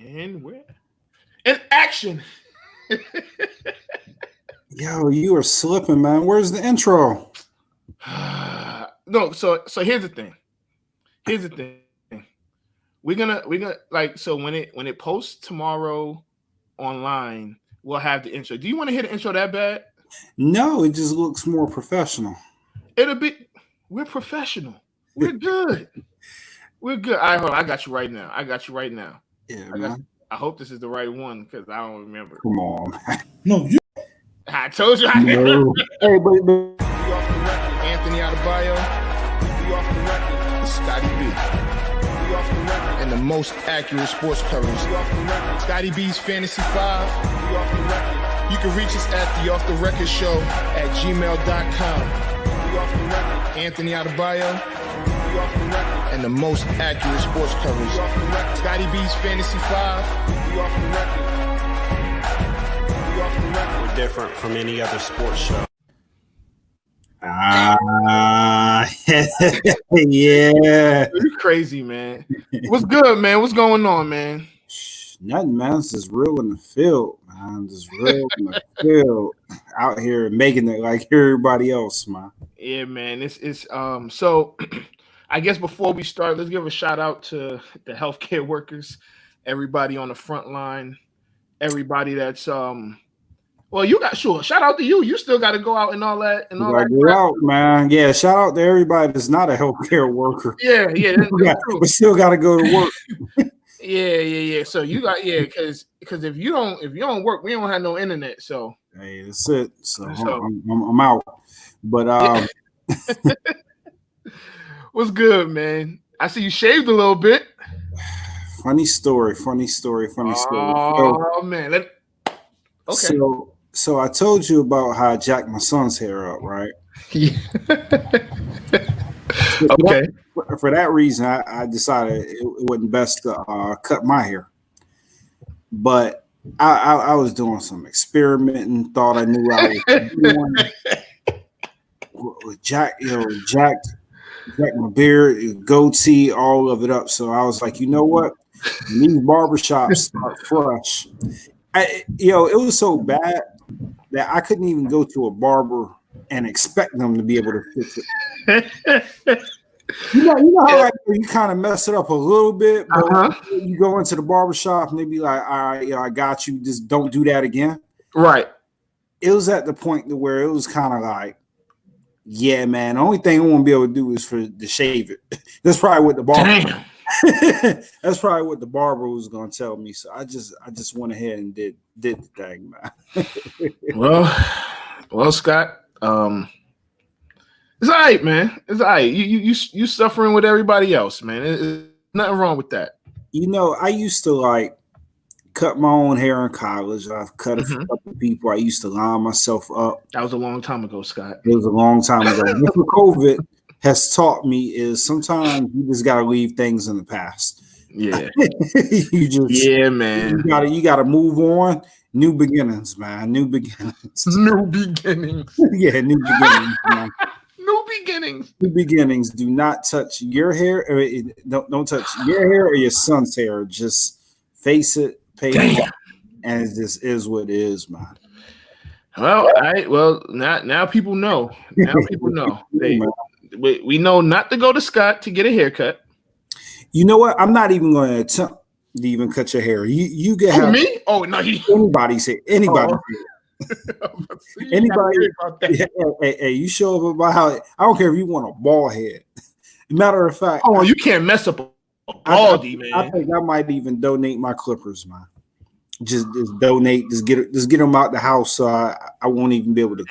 And where? In action. Yo, you are slipping, man. Where's the intro? No, so here's the thing. We're gonna like, so when it posts tomorrow online, we'll have the intro. Do you want to hear the intro that bad? No, it just looks more professional. It'll be. We're professional. We're good. We're good. All right, hold on. I got you right now. Yeah, man. I hope this is the right one because I don't remember. Come on, man. No, you. I told you. No. Hey, but We off the record. Anthony Adebayo. We off the record. Scotty B. We off the record. And the most accurate sports coverage. We off the record. Scotty B's Fantasy 5. We off the record. You can reach us at the Off the Record Show at gmail.com. We off the record. Anthony Adebayo. We off the record. And the most accurate sports coverage. We off the record. Scotty B's Fantasy 5. We off the record. We off the record. We're different from any other sports show. Yeah. You crazy, man. What's good, man? What's going on, man? Nothing, man. It's just real in the field, man. Just real in the field. Out here making it like everybody else, man. Yeah, man. It's so I guess before we start, let's give a shout out to the healthcare workers, everybody on the front line, everybody that's well, you got shout out to you. You still got to go out and all that and all that. Go out, man. Yeah, shout out to everybody that's not a healthcare worker. Yeah. We still got to go to work. Yeah. So you got because if you don't work, we don't have no internet. So hey, that's it. So I'm out. But what's good, man? I see you shaved a little bit. Funny story. Oh man. Okay. So I told you about how I jacked my son's hair up, right? Yeah. Okay. For that reason, I decided it wasn't best to cut my hair. But I was doing some experimenting, thought I knew I was doing. Jacked my beard, goatee, all of it up. So I was like, you know what? When these barbershops start fresh. It was so bad that I couldn't even go to a barber and expect them to be able to fix it. You know how you kind of mess it up a little bit, but you go into the barbershop and they be like, all right, I got you. Just don't do that again. Right. It was at the point to where it was kind of like, yeah, man, the only thing I won't be able to do is to shave it. That's probably what the barber. That's probably what the barber was gonna tell me. So I just went ahead and did the thing, man. well, Scott, it's all right, man. It's all right. You suffering with everybody else, man. There's nothing wrong with that. I used to like cut my own hair in college. I've cut it for a couple of people. I used to line myself up. That was a long time ago, Scott. It was a long time ago. What COVID has taught me is sometimes you just gotta leave things in the past. Yeah. Man. You gotta move on. New beginnings, man. New beginnings. New beginnings. Yeah, new beginnings, man. New beginnings. Do not touch your hair. Don't touch your hair or your son's hair. Just face it, pay it, and it just is what it is, man. Well, now people know. Now people know. We know not to go to Scott to get a haircut. You know what? I'm not even going to attempt to even cut your hair. You get me? Oh no, anybody's hair. Anybody. Anybody. Hey, you show up about how I don't care if you want a bald head. Matter of fact, you can't mess up a baldy, man. I think I might even donate my clippers, man. Just donate. Just get them out the house, so I won't even be able to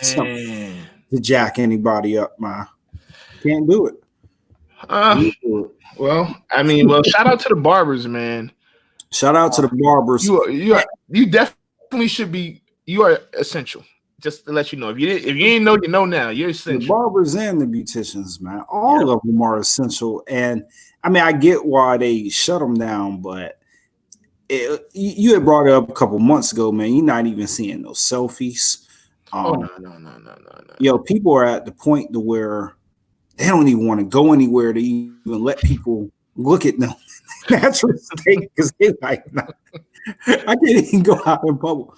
jack anybody up, man. Can't do it. Shout out to the barbers, man. Shout out to the barbers. You definitely should be. You are essential. Just to let you know, if you didn't know, you know now. You're essential. The barbers and the beauticians, man, all of them are essential. And I mean, I get why they shut them down, but you had brought it up a couple months ago, man. You're not even seeing those selfies. No. People are at the point to where they don't even want to go anywhere to even let people look at them natural state because they like, nah, I can't even go out in public.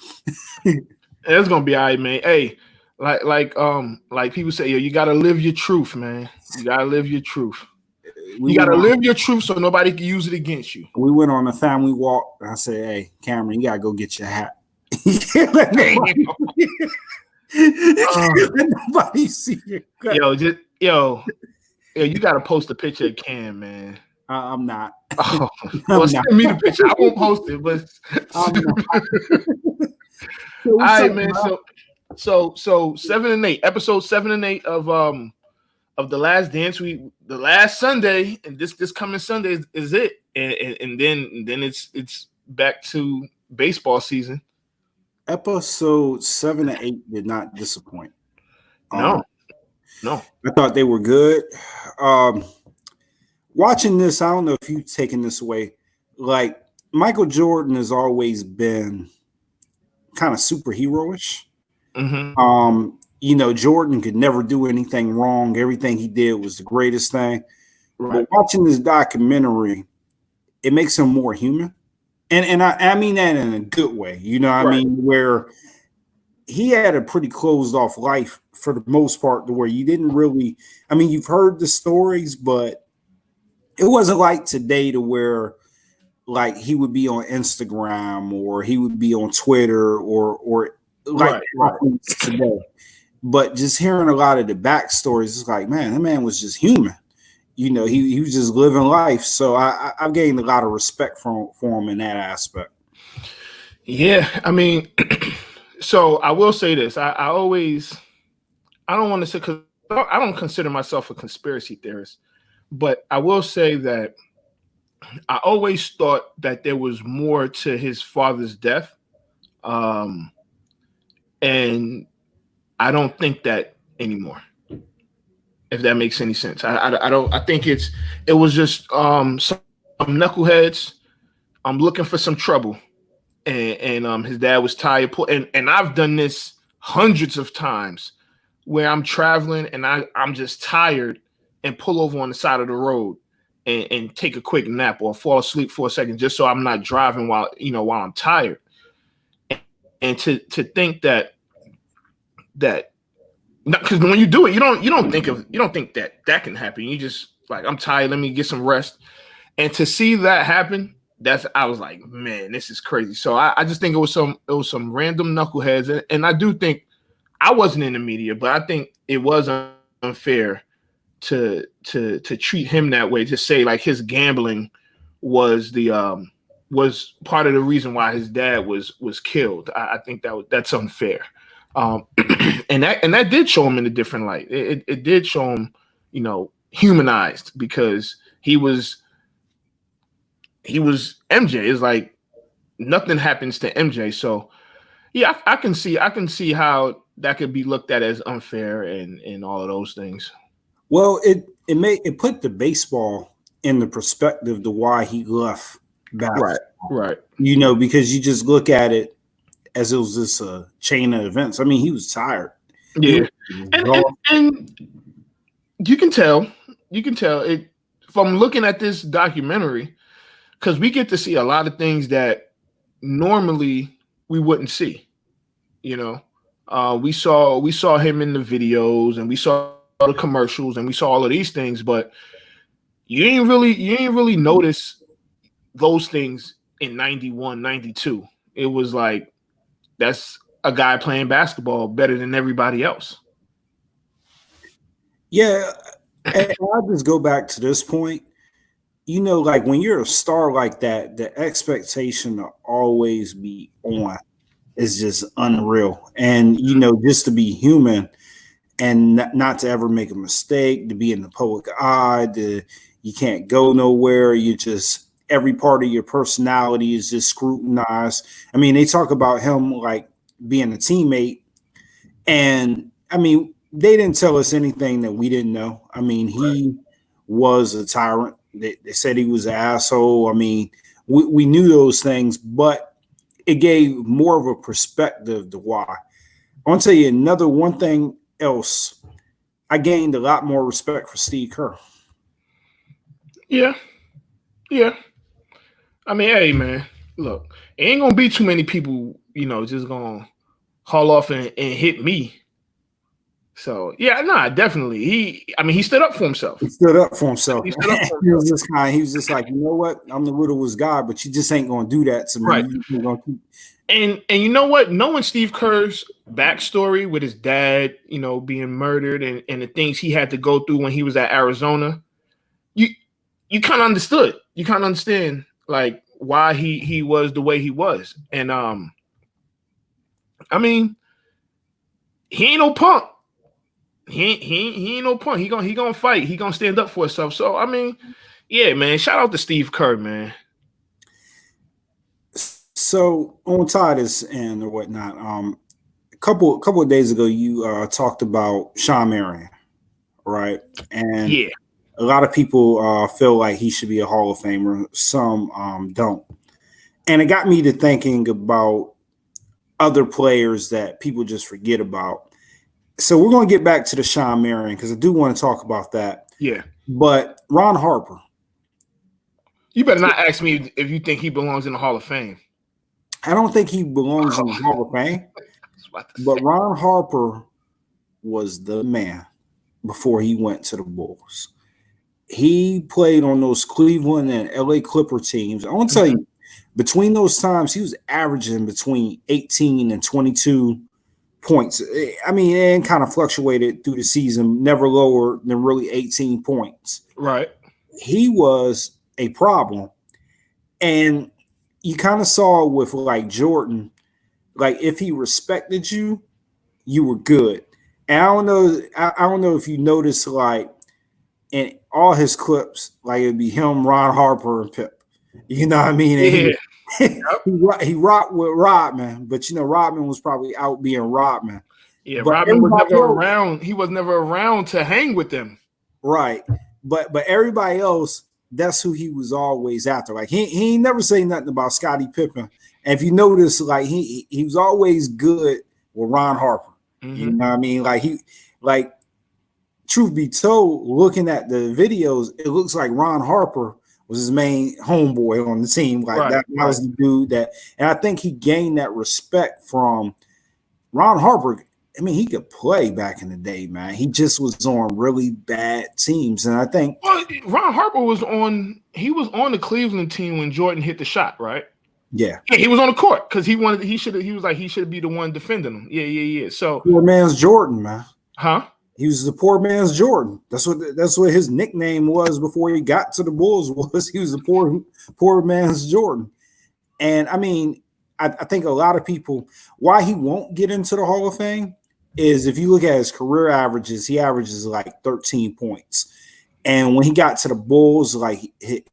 It's gonna be all right, man. Hey, like people say, yo, you gotta live your truth, man. You gotta live your truth. You gotta live your truth so nobody can use it against you. We went on a family walk. I said, "Hey, Cameron, you gotta go get your hat." You can't let nobody see you. Yo, you gotta post a picture of Cam, man. I'm not. Oh, well, send me the picture. I won't post it, but all right, man. So 7 and 8, episode 7 and 8 of The Last Dance. The last Sunday, and this coming Sunday is it, and then it's back to baseball season. Episode 7 and 8 did not disappoint. No. I thought they were good. Watching this, I don't know if you've taken this away. Like, Michael Jordan has always been kind of superhero-ish. Mm-hmm. Jordan could never do anything wrong. Everything he did was the greatest thing. Right. But watching this documentary, it makes him more human. And I mean that in a good way. I mean, where he had a pretty closed off life for the most part, to where you didn't really, I mean, you've heard the stories, but it wasn't like today to where like he would be on Instagram or he would be on Twitter or like today. But just hearing a lot of the backstories, it's like, man, that man was just human. He was just living life. So I've gained a lot of respect for him in that aspect. Yeah, I mean, so I will say this. I don't want to say, because I don't consider myself a conspiracy theorist, but I will say that I always thought that there was more to his father's death. And I don't think that anymore, if that makes any sense. I don't. I think it was just some knuckleheads looking for some trouble, and his dad was tired. And I've done this hundreds of times where I'm traveling and I'm just tired and pull over on the side of the road and take a quick nap or fall asleep for a second just so I'm not driving while I'm tired. And to think that because when you do it, you don't think that can happen. You just like, I'm tired, let me get some rest. And to see that happen, I was like, man, this is crazy. So I just think it was some random knuckleheads, and I do think, I wasn't in the media, but I think it was unfair to treat him that way, to say like his gambling was part of the reason why his dad was killed. I think that's unfair. And that did show him in a different light. It did show him, humanized, because he was MJ. It's like nothing happens to MJ. So yeah, I can see how that could be looked at as unfair and all of those things. Well, it put the baseball in the perspective to why he left basketball. Right. Because you just look at it as it was this chain of events. I mean, he was tired. Yeah, and you can tell it from looking at this documentary, because we get to see a lot of things that normally we wouldn't see. We saw him in the videos, and we saw the commercials, and we saw all of these things, but you ain't really notice those things in 91, 92. It was like, that's a guy playing basketball better than everybody else. Yeah, and I'll just go back to this point. Like when you're a star like that, the expectation to always be on is just unreal. And, just to be human and not to ever make a mistake, to be in the public eye, you can't go nowhere. You just, every part of your personality is just scrutinized. I mean, they talk about him like being a teammate, and I mean, they didn't tell us anything that we didn't know. I mean, he was a tyrant. They said he was an asshole. I mean, we knew those things, but it gave more of a perspective to why. I want to tell you one thing else. I gained a lot more respect for Steve Kerr. Yeah. Yeah. I mean, hey man, look, it ain't gonna be too many people, just gonna haul off and hit me. So yeah, nah, definitely. He stood up for himself. He stood up for himself. He stood up for He was himself. just he was just like, you know what? I'm the littlest guy, but you just ain't gonna do that to me. Right. You're gonna keep. And you know what? Knowing Steve Kerr's backstory with his dad, being murdered and the things he had to go through when he was at Arizona, you kind of understood. You kind of understand like why he was the way he was. And I mean, he ain't no punk. He ain't no punk. He gonna fight. He gonna stand up for himself. So I mean, yeah, man. Shout out to Steve Kerr, man. So on Titus and or whatnot, a couple of days ago, you talked about Sean Marion, right? And Yeah, a lot of people feel like he should be a Hall of Famer. Some don't, and it got me to thinking about other players that people just forget about. So we're going to get back to the Sean Marion because I do want to talk about that. yeah. But Ron Harper. You better not ask me if you think he belongs in the Hall of Fame. I don't think he belongs in the Hall of Fame. But Ron Harper was the man before he went to the Bulls. He played on those Cleveland and LA Clipper teams. I want to tell you, between those times, he was averaging between 18 and 22 points. I mean, and kind of fluctuated through the season, never lower than really 18 points. Right. He was a problem. And you kind of saw with like Jordan, like if he respected you, you were good. And I don't know if you noticed, like in all his clips, like it'd be him, Ron Harper, and Pip. You know what I mean? And he rocked with Rodman, but Rodman was probably out being Rodman. Yeah, but Rodman was never around. He was never around to hang with them. Right. But everybody else, that's who he was always after. Like he ain't never say nothing about Scottie Pippen. And if you notice, like he was always good with Ron Harper. Mm-hmm. You know what I mean? Like truth be told, looking at the videos, it looks like Ron Harper was his main homeboy on the team. Like that was the dude and I think he gained that respect from Ron Harper. I mean, he could play back in the day, man. He just was on really bad teams. And I think Ron Harper was on the Cleveland team when Jordan hit the shot, right? Yeah, he was on the court because he should be the one defending him. Yeah. So poor man's Jordan, man. Huh? He was the poor man's Jordan. That's what his nickname was before he got to the Bulls. He was the poor man's Jordan. And I mean, I think a lot of people, why he won't get into the Hall of Fame is if you look at his career averages, he averages like 13 points. And when he got to the Bulls, like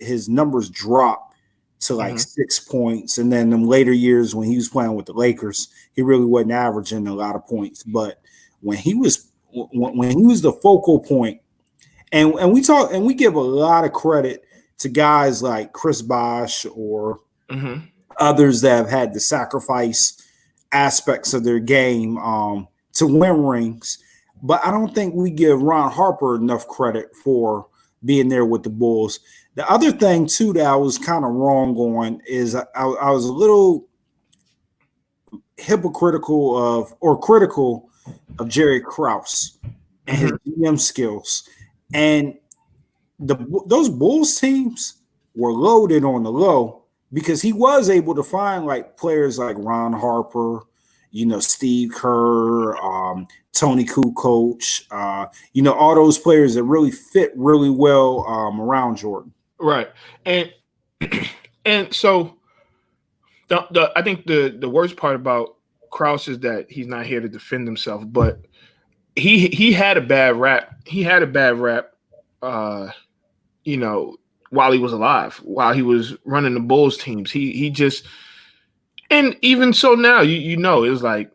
his numbers dropped to like 6 points. And then in later years when he was playing with the Lakers, he really wasn't averaging a lot of points. But when he was the focal point, and we give a lot of credit to guys like Chris Bosh or others that have had to sacrifice aspects of their game to win rings. But I don't think we give Ron Harper enough credit for being there with the Bulls. The other thing, too, that I was kind of wrong on is I was a little critical of Jerry Krause and his GM skills. And those Bulls teams were loaded on the low because he was able to find like players like Ron Harper, Steve Kerr, Tony Kukoc, all those players that really fit really well around Jordan. Right. And so I think the worst part about Krause is that he's not here to defend himself, but he had a bad rap. He had a bad rap, while he was alive, while he was running the Bulls teams. He just, and even so now, it was like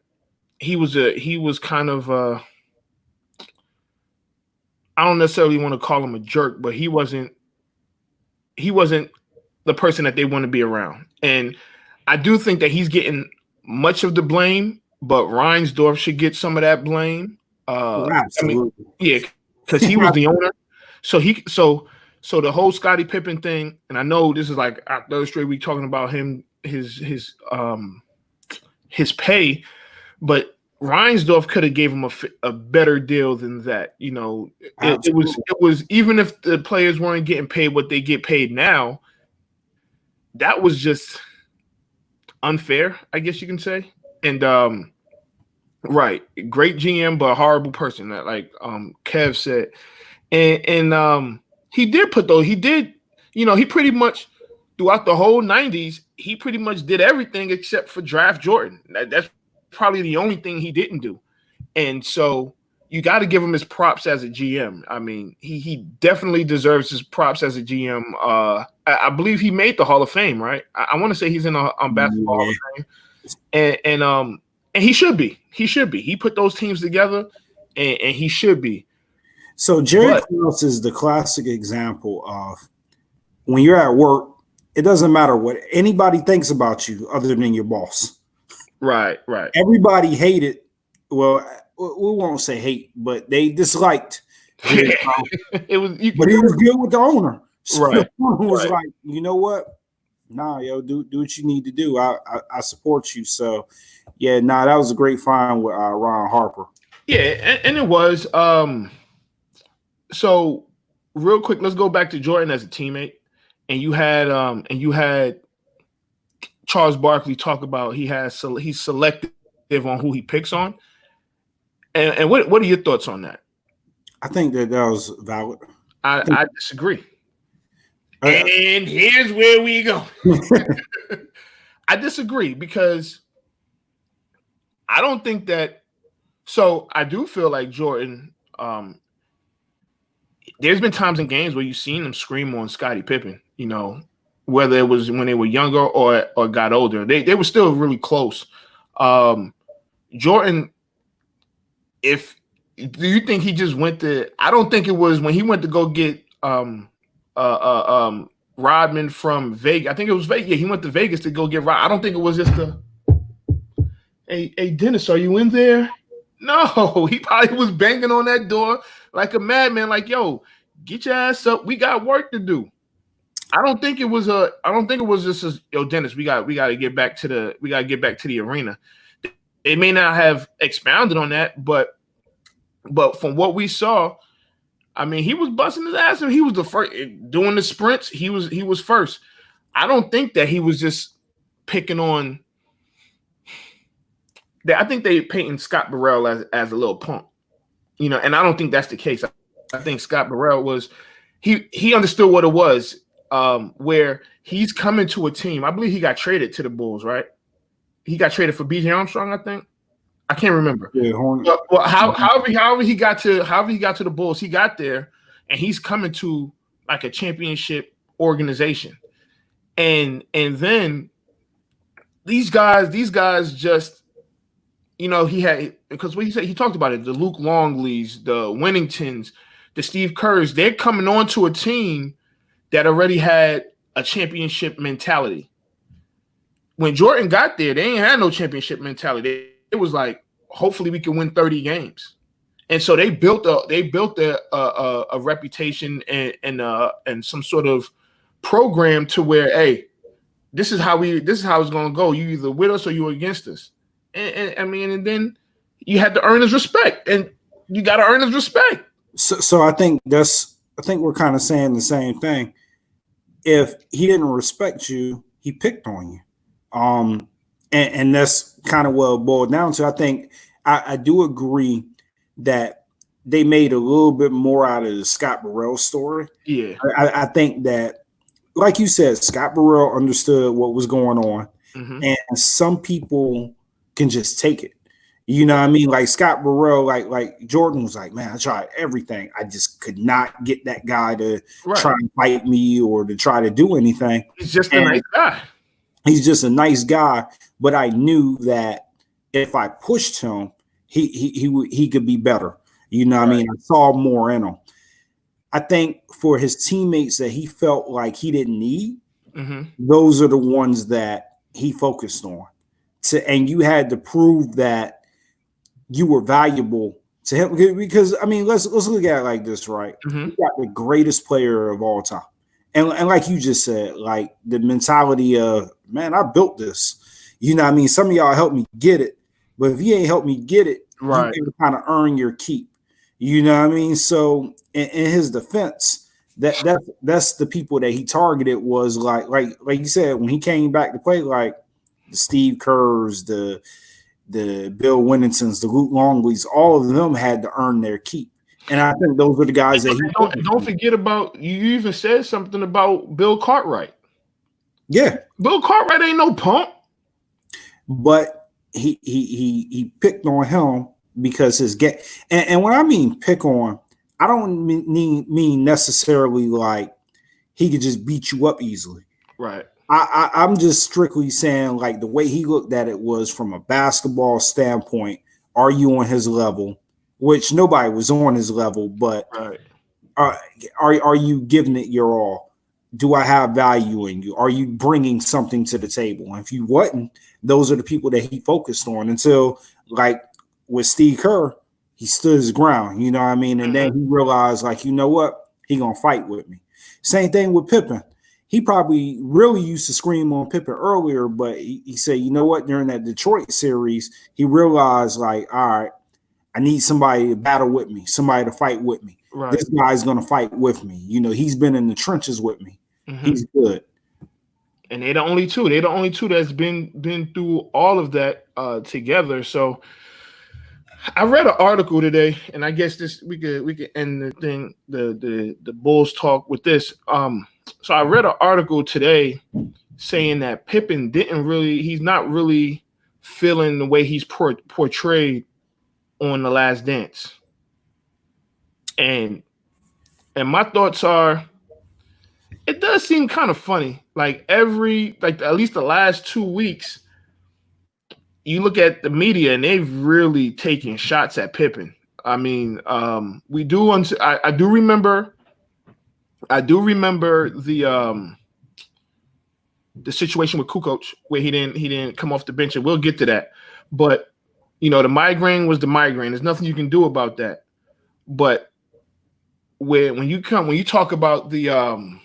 he was kind of I don't necessarily want to call him a jerk, but he wasn't the person that they want to be around. And I do think that he's getting much of the blame, but Reinsdorf should get some of that blame. Absolutely. Because he was the owner. So So the whole Scottie Pippen thing, and I know this is like our third straight week talking about him, his pay, but Reinsdorf could have gave him a better deal than that. You know, it was even if the players weren't getting paid what they get paid now, that was just unfair, I guess you can say. And right, great GM, but a horrible person. That like Kev said, and he did, you know, he pretty much throughout the whole 90s, he pretty much did everything except for draft Jordan. That's probably the only thing he didn't do. And so you got to give him his props as a GM. I mean, he definitely deserves his props as a GM. I believe he made the Hall of Fame, right? I want to say he's in a basketball Hall of Fame. And he should be. He should be. He put those teams together, and he should be. So Jerry Krause is the classic example of when you're at work, it doesn't matter what anybody thinks about you other than your boss. Right, right. Everybody hated. Well, we won't say hate, but they disliked. But he was good with the owner. So right. The owner was like, you know what? Nah, yo, do what you need to do. I support you. So, yeah, that was a great find with Ron Harper. Yeah, and it was. So, real quick, let's go back to Jordan as a teammate. And you had Charles Barkley talk about he's selective on who he picks on. And what are your thoughts on that? I think that was valid. I disagree. And here's where we go. I disagree because I don't think that. So I do feel like Jordan. There's been times in games where you've seen him scream on Scottie Pippen. You know, whether it was when they were younger or got older, they were still really close. Jordan, do you think he just went to? I don't think it was when he went to go get Rodman from Vegas. I think it was Vegas. Yeah, he went to Vegas to go get Rodman. I don't think it was just hey Dennis, are you in there? No, he probably was banging on that door like a madman, like, yo, get your ass up. We got work to do. I don't think it was just yo, Dennis, we got to get back to the arena. They may not have expounded on that, but from what we saw, I mean, he was busting his ass and he was the first doing the sprints. He was first. I don't think that he was just picking on. I think they painting Scott Burrell as a little punk, you know, and I don't think that's the case. I think Scott Burrell was he understood what it was, where he's coming to a team. I believe he got traded to the Bulls, right? He got traded for B.J. Armstrong, I think. I can't remember. Yeah, well, however he got to the Bulls, he got there, and he's coming to like a championship organization, and then these guys just. You know, he had because what he said, he talked about it. The Luke Longleys, the Winningtons, the Steve Kerrs, they're coming on to a team that already had a championship mentality. When Jordan got there, they ain't had no championship mentality. It was like, hopefully we can win 30 games. And so they built a reputation and some sort of program to where, hey, this is how it's gonna go. You either with us or you against us. And I mean, and then you had to earn his respect, and you got to earn his respect. So I think we're kind of saying the same thing. If he didn't respect you, he picked on you, and that's kind of what it boiled down to. I think I do agree that they made a little bit more out of the Scott Burrell story. Yeah, I think that, like you said, Scott Burrell understood what was going on, and some people can just take it. You know what I mean? Like Scott Burrell, like Jordan was like, man, I tried everything. I just could not get that guy to try and fight me or to try to do anything. He's just a nice guy. He's just a nice guy. But I knew that if I pushed him, he could be better. You know what I mean? I saw more in him. I think for his teammates that he felt like he didn't need, those are the ones that he focused on. And you had to prove that you were valuable to him, because I mean, let's look at it like this, right? Mhm. We got the greatest player of all time, and like you just said, like the mentality of, man, I built this. You know what I mean? Some of y'all helped me get it, but if you ain't helped me get it, Right. you can kind of earn your keep. You know what I mean? So in his defense, that's the people that he targeted was like you said, when he came back to play, like the Steve Kerrs, the Bill Winningtons, the Luke Longleys, all of them had to earn their keep. And I think those were the guys that he don't forget about. You even said something about Bill Cartwright. Yeah, Bill Cartwright ain't no punk. But he picked on him because his game. And when I mean pick on, I don't mean necessarily like he could just beat you up easily. Right. I'm just strictly saying, like, the way he looked at it was from a basketball standpoint. Are you on his level? Which nobody was on his level, but right. Are you giving it your all? Do I have value in you? Are you bringing something to the table? And if you wasn't, those are the people that he focused on until, like with Steve Kerr, he stood his ground. You know what I mean? And then he realized, like, you know what? He gonna fight with me. Same thing with Pippen. He probably really used to scream on Pippen earlier, but he said, you know what? During that Detroit series, he realized, like, all right, I need somebody to battle with me, somebody to fight with me. Right. This guy's going to fight with me. You know, he's been in the trenches with me. He's good. And they're the only two. They're the only two that's been through all of that together. So I read an article today, and I guess this we could end the thing, the Bulls talk with this. So I read an article today saying that Pippen he's not really feeling the way he's portrayed on The Last Dance. And my thoughts are, it does seem kind of funny. Like at least the last 2 weeks, you look at the media and they've really taken shots at Pippen. I mean, I do remember the situation with Kukoc where he didn't come off the bench, and we'll get to that. But you know, the migraine was the migraine. There's nothing you can do about that. But when you talk about when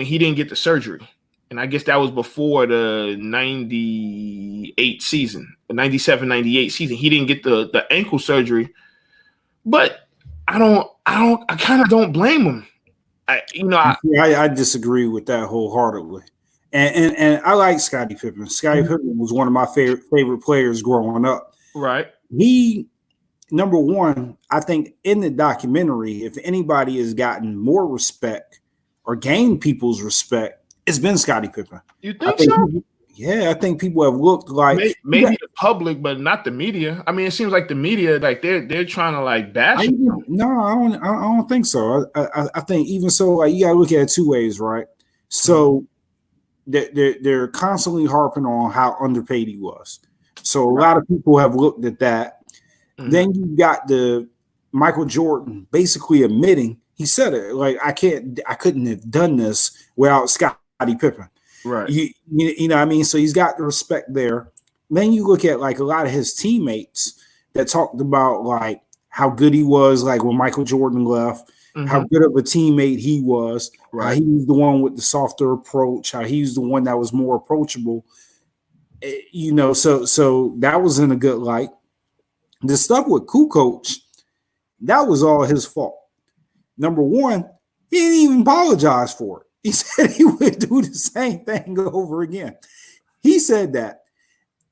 he didn't get the surgery, and I guess that was before the 98 season, the 97, 98 season, he didn't get the ankle surgery. But I kind of don't blame him. I disagree with that wholeheartedly. And I like Scottie Pippen. Scottie Pippen was one of my favorite players growing up. Right. He, number one, I think in the documentary, if anybody has gotten more respect or gained people's respect, it's been Scottie Pippen. You think so? Yeah, I think people have looked like maybe the public, but not the media. I mean, it seems like the media, like they're trying to like bash him. No, I don't think so. I think even so, like, you gotta look at it two ways, right? So they're constantly harping on how underpaid he was. So a lot of people have looked at that. Then you got the Michael Jordan basically admitting, he said it, like, I couldn't have done this without Scottie Pippen. Right. You know what I mean? So he's got the respect there. Then you look at like a lot of his teammates that talked about like how good he was, like when Michael Jordan left, how good of a teammate he was. Right. How he was the one with the softer approach, how he was the one that was more approachable. You know, so that was in a good light. The stuff with Kukoc, that was all his fault. Number one, he didn't even apologize for it. He said he would do the same thing over again. He said that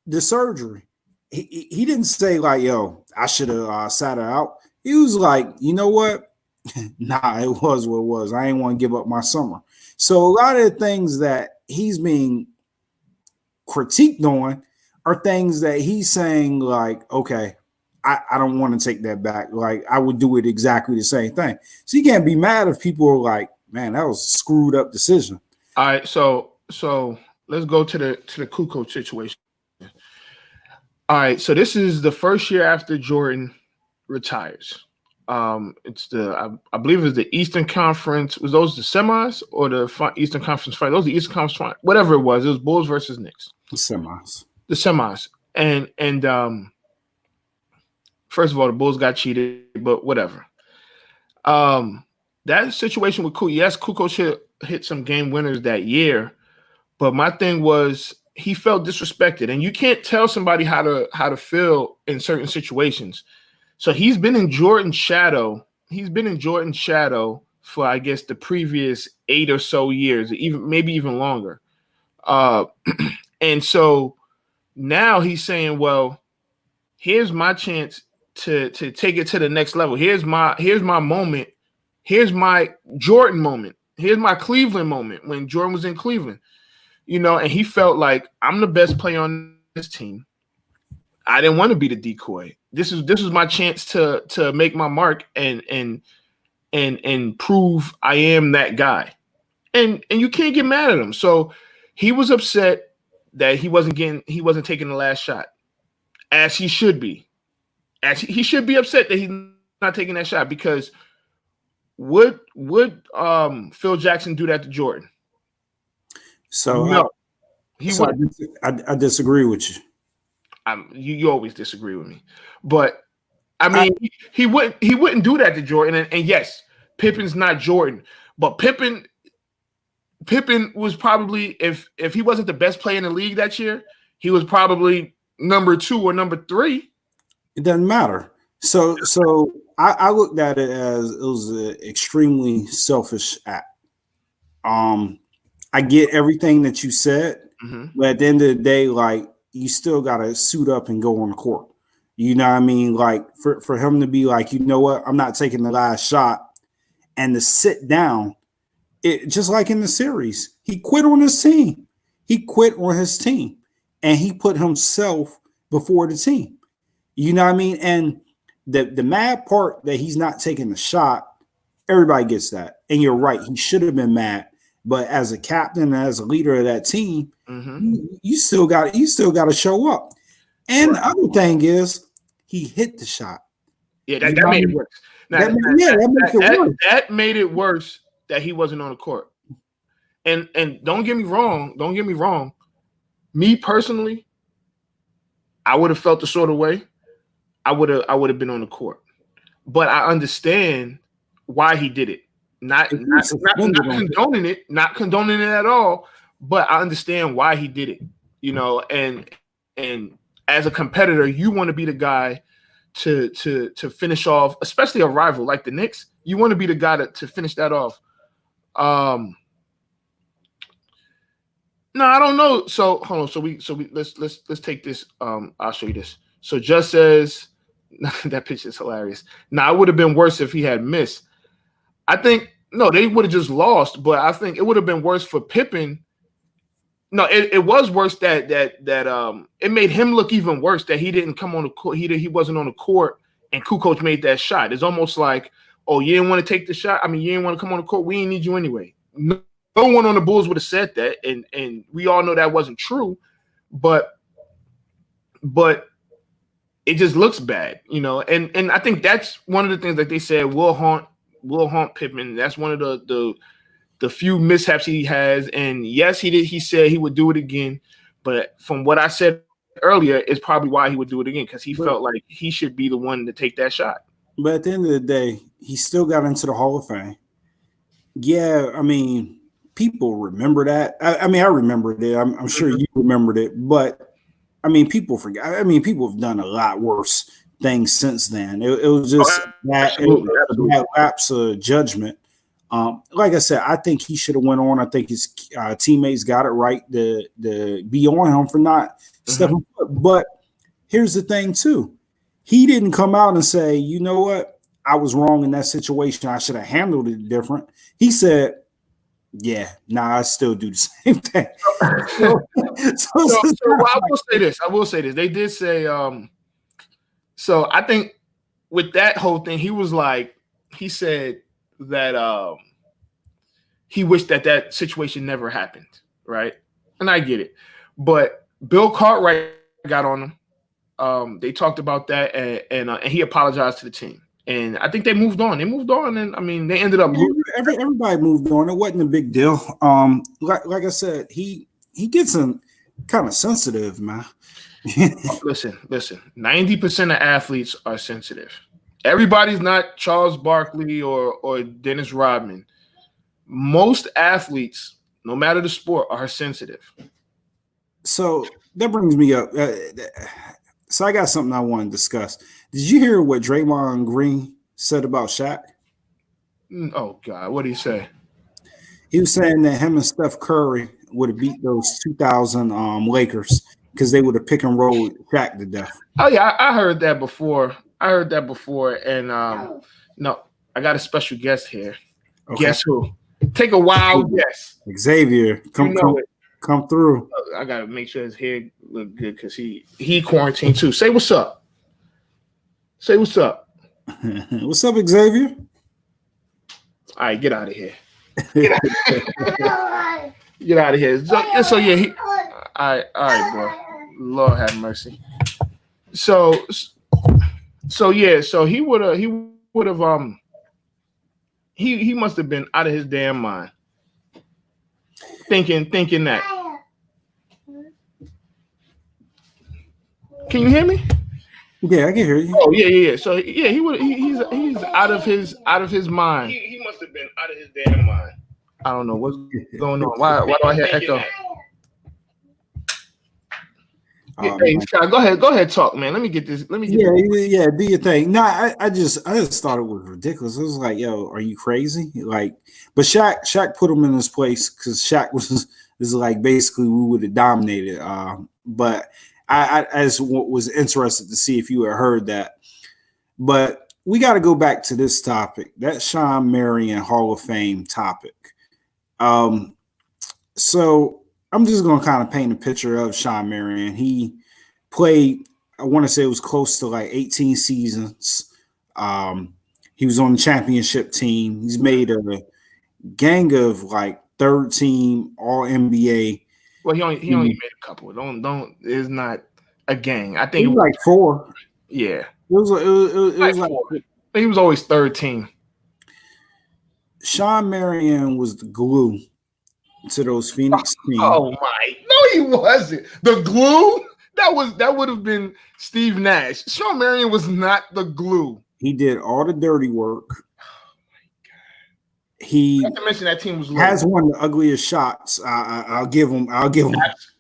the surgery, he didn't say like, yo, I should have sat her out. He was like, you know what? Nah, it was what it was. I ain't want to give up my summer. So a lot of the things that he's being critiqued on are things that he's saying like, okay, I don't want to take that back. Like, I would do it exactly the same thing. So you can't be mad if people are like, man, that was a screwed up decision. All right, so let's go to the Kukoc situation. All right, so this is the first year after Jordan retires. It's I believe it's the Eastern Conference. Was those the semis or the Eastern Conference fight? Those the Eastern Conference fight. Whatever it was Bulls versus Knicks. The semis. The semis, and First of all, the Bulls got cheated, but whatever. That situation with Kukoc, yes, Kukoc hit some game winners that year, but my thing was he felt disrespected, and you can't tell somebody how to feel in certain situations. So he's been in Jordan's shadow. He's been in Jordan's shadow for, I guess, the previous 8 or so years, maybe even longer. And so now he's saying, well, here's my chance to take it to the next level. Here's my moment. Here's my Jordan moment. Here's my Cleveland moment when Jordan was in Cleveland, and he felt like I'm the best player on this team. I didn't want to be the decoy. This is my chance to make my mark and prove I am that guy. And you can't get mad at him. So he was upset that he wasn't taking the last shot, as he should be. He should be upset that he's not taking that shot, because would Phil Jackson do that to Jordan? So no, he wouldn't. I disagree with you. You always disagree with me, but I mean, he wouldn't do that to Jordan. And yes, Pippen's not Jordan, but Pippen was probably, if he wasn't the best player in the league that year, he was probably number 2 or number 3. It doesn't matter. So I looked at it as it was an extremely selfish act. I get everything that you said, but at the end of the day, like, you still got to suit up and go on the court. You know what I mean? Like, for him to be like, you know what, I'm not taking the last shot, and to sit down, it just like in the series, he quit on his team. And he put himself before the team. You know what I mean? And the mad part that he's not taking the shot, everybody gets that. And you're right, he should have been mad. But as a captain, as a leader of that team, you still got to show up. And the other thing is, he hit the shot. Yeah, that made it worse. That made it worse that he wasn't on the court. And don't get me wrong. Me personally, I would have felt the sort of way. I would have been on the court. But I understand why he did it. Not condoning it at all, but I understand why he did it. And as a competitor, you want to be the guy to finish off, especially a rival like the Knicks. You want to be the guy to finish that off. No, I don't know. So hold on. So we let's take this. I'll show you this. So just says that picture is hilarious. Now, it would have been worse if he had missed. I think no, they would have just lost, but I think it would have been worse for Pippen. No, it was worse that it made him look even worse that he didn't come on the court. He wasn't on the court, and Kukoc made that shot. It's almost like, oh, you didn't want to take the shot. I mean, you didn't want to come on the court. We didn't need you anyway. No one on the Bulls would have said that, and we all know that wasn't true. But it just looks bad, And I think that's one of the things that they said will haunt Pippen. That's one of the few mishaps he has. And yes, he said he would do it again. But from what I said earlier, it's probably why he would do it again, because he felt like he should be the one to take that shot. But at the end of the day, he still got into the Hall of Fame. Yeah, I mean, people remember that. I mean, I remembered it. I'm sure you remembered it. But, I mean, people forget. I mean, people have done a lot worse things since then. It was just that lapse of judgment. Like I said, I think he should have went on. I think his teammates got it right to be on him for not stepping foot. But here's the thing, too. He didn't come out and say, you know what? I was wrong in that situation. I should have handled it different. He said, yeah, I still do the same thing. So I will say this. They did say, so I think with that whole thing, he said that he wished that situation never happened, right? And I get it. But Bill Cartwright got on him. They talked about that, and he apologized to the team. And I think they moved on. And I mean, they ended up. Everybody moved on. It wasn't a big deal. Like I said, he gets kind of sensitive, man. Listen. 90% of athletes are sensitive. Everybody's not Charles Barkley or Dennis Rodman. Most athletes, no matter the sport, are sensitive. So that brings me up. So I got something I want to discuss. Did you hear what Draymond Green said about Shaq? Oh God, what did he say? He was saying that him and Steph Curry would have beat those 2000 Lakers because they would have pick and roll Shaq to death. Oh yeah, I heard that before. And no, I got a special guest here. Okay. Guess who? Take a wild guess. Xavier, come through. I gotta make sure his hair look good because he quarantined too. Say what's up. Say what's up. What's up, Xavier? All right, get out of here. Get out of here. So yeah, all right, bro. Lord have mercy. So he would have he must have been out of his damn mind. Thinking that. Can you hear me? Yeah, I can hear you. Oh yeah. So yeah, he's out of his mind. He must have been out of his damn mind. I don't know what's going on. Why do I hear echo? Hey, Scott, go ahead, talk, man. Let me get this. Yeah, do your thing. No, I just thought it was ridiculous. It was like, yo, are you crazy? Like, but Shaq put him in his place because Shaq was like basically we would have dominated. But I just was interested to see if you had heard that. But we got to go back to this topic, that Shawn Marion Hall of Fame topic. So I'm just going to kind of paint a picture of Shawn Marion. He played, I want to say it was close to like 18 seasons. He was on the championship team. He's made a gang of like third team All NBA. Well, he only made a couple. Don't it's not a gang. I think it was like 4. Yeah, it was like he was always third team. Shawn Marion was the glue to those Phoenix teams. Oh my! No, he wasn't. The glue that would have been Steve Nash. Shawn Marion was not the glue. He did all the dirty work. Oh my God! He not to mention that team was low. Has one of the ugliest shots. I'll give him.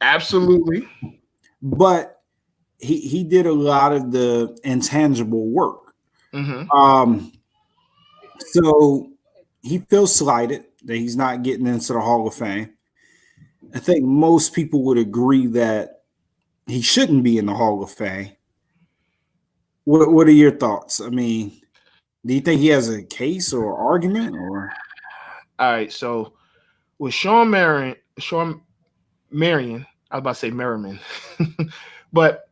Absolutely. But he did a lot of the intangible work. Mm-hmm. So he feels slighted that he's not getting into the Hall of Fame. I think most people would agree that he shouldn't be in the Hall of Fame. What are your thoughts? I mean, do you think he has a case or argument? Or all right, so with Shawn Marion, I was about to say Merriman, but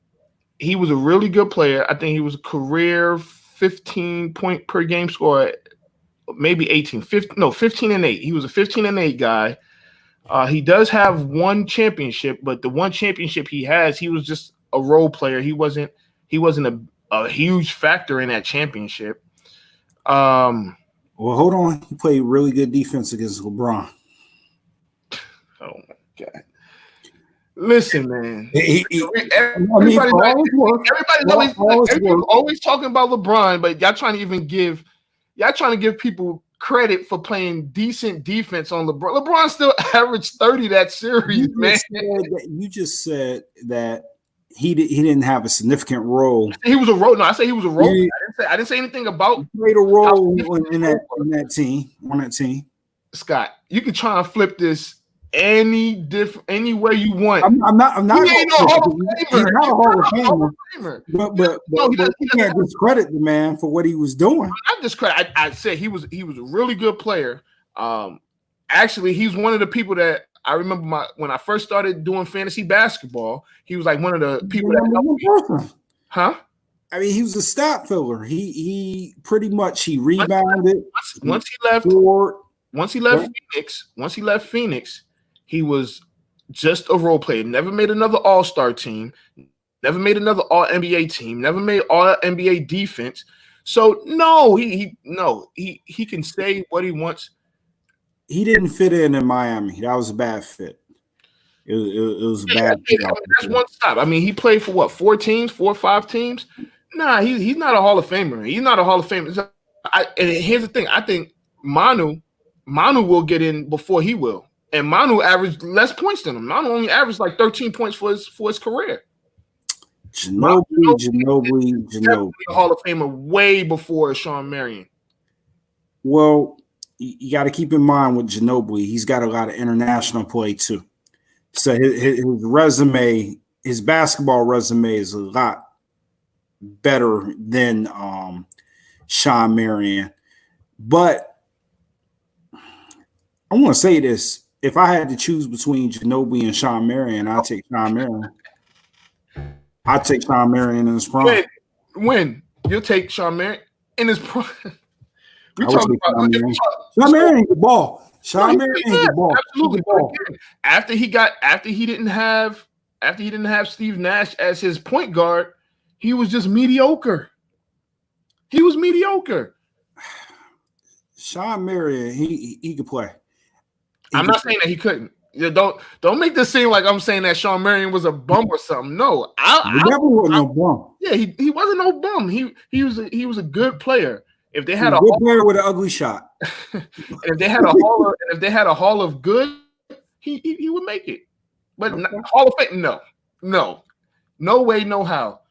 he was a really good player. I think he was a career 15 point per game scorer. Maybe 18, 15 and 8. He was a 15 and 8 guy. He does have one championship, but the one championship he has, he was just a role player. He wasn't a huge factor in that championship. Well, hold on. He played really good defense against LeBron. Oh my God. Listen, man. Everybody's always talking about LeBron, but y'all trying to give people credit for playing decent defense on LeBron. LeBron still averaged 30 that series, man. You just said that he didn't have a significant role. He was a role. No, I say he was a role. I didn't say anything about. He played a role in that team. On that team, Scott, you can try and flip this any way you want. I'm not. He ain't no Hall of Famer. He's not a Hall of Famer. But you can't discredit the man for what he was doing. I discredit. I said he was a really good player. Actually, he's one of the people that I remember when I first started doing fantasy basketball. He was like one of the people that helped me. Huh? I mean, he was a stat filler. He pretty much rebounded. Once he left Phoenix, he was just a role player. Never made another All-Star team. Never made another All-NBA team. Never made All-NBA defense. So no, he can say what he wants. He didn't fit in Miami. That was a bad fit. It was a Yeah, bad. I mean, that's one stop. I mean, he played for what, 4 or 5 teams? Nah, he's not a Hall of Famer. He's not a Hall of Famer. And here's the thing: I think Manu will get in before he will. And Manu averaged less points than him. Manu only averaged like 13 points for his career. Ginobili. Definitely a Hall of Famer way before Sean Marion. Well, you got to keep in mind with Ginobili, he's got a lot of international play too. So his resume, his basketball resume, is a lot better than Sean Marion. But I want to say this: if I had to choose between Ginobili and Sean Marion, I'd take Sean Marion. I'd take Sean Marion in his prime. When you'll take Sean Marion in his prime. We talking about Sean Marion the ball. Sean Marion the ball. Absolutely. Again, after he didn't have Steve Nash as his point guard, he was just mediocre. He was mediocre. Sean Marion, he could play. I'm not saying that he couldn't. Don't make this seem like I'm saying that Sean Marion was a bum or something. No, he never was no bum. Yeah, he wasn't no bum. He was a good player. If they had a good player with an ugly shot, and if they had a hall of good, he would make it. But Hall of Fame, no way, no how.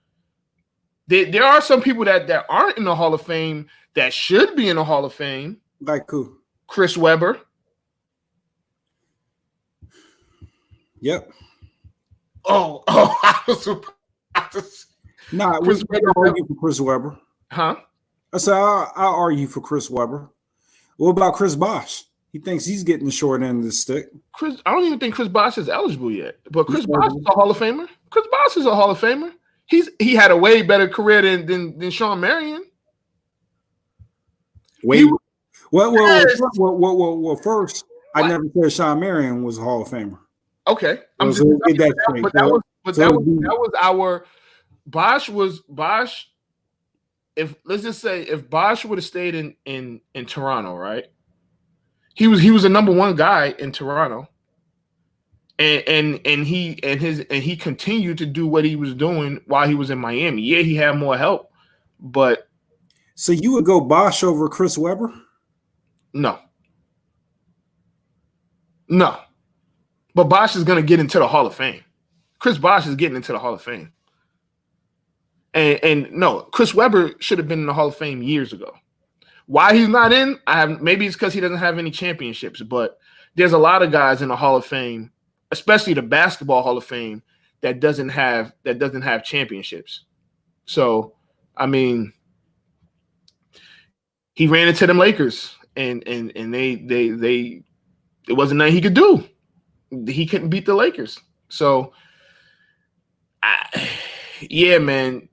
There are some people that aren't in the Hall of Fame that should be in the Hall of Fame. Like who? Chris Webber. Yep. Oh, I was about to say. Nah, we can argue for Chris Webber. Huh? I said I'll argue for Chris Webber. What about Chris Bosh? He thinks he's getting the short end of the stick. I don't even think Chris Bosh is eligible yet. But Chris Bosh is a Hall of Famer. Chris Bosh is a Hall of Famer. He had a way better career than Sean Marion. First, I never said Sean Marion was a Hall of Famer. Okay, that was our Bosh was Bosh. If let's just say if Bosh would have stayed in Toronto, right? He was a number one guy in Toronto, and he continued to do what he was doing while he was in Miami. Yeah, he had more help, but so you would go Bosh over Chris Webber? No. But Bosh is going to get into the Hall of Fame. Chris Bosh is getting into the Hall of Fame. And no, Chris Webber should have been in the Hall of Fame years ago. Why he's not in, maybe it's because he doesn't have any championships, but there's a lot of guys in the Hall of Fame, especially the Basketball Hall of Fame, that doesn't have championships. So, I mean, he ran into them Lakers and they it wasn't nothing he could do. He couldn't beat the Lakers. So, yeah, man.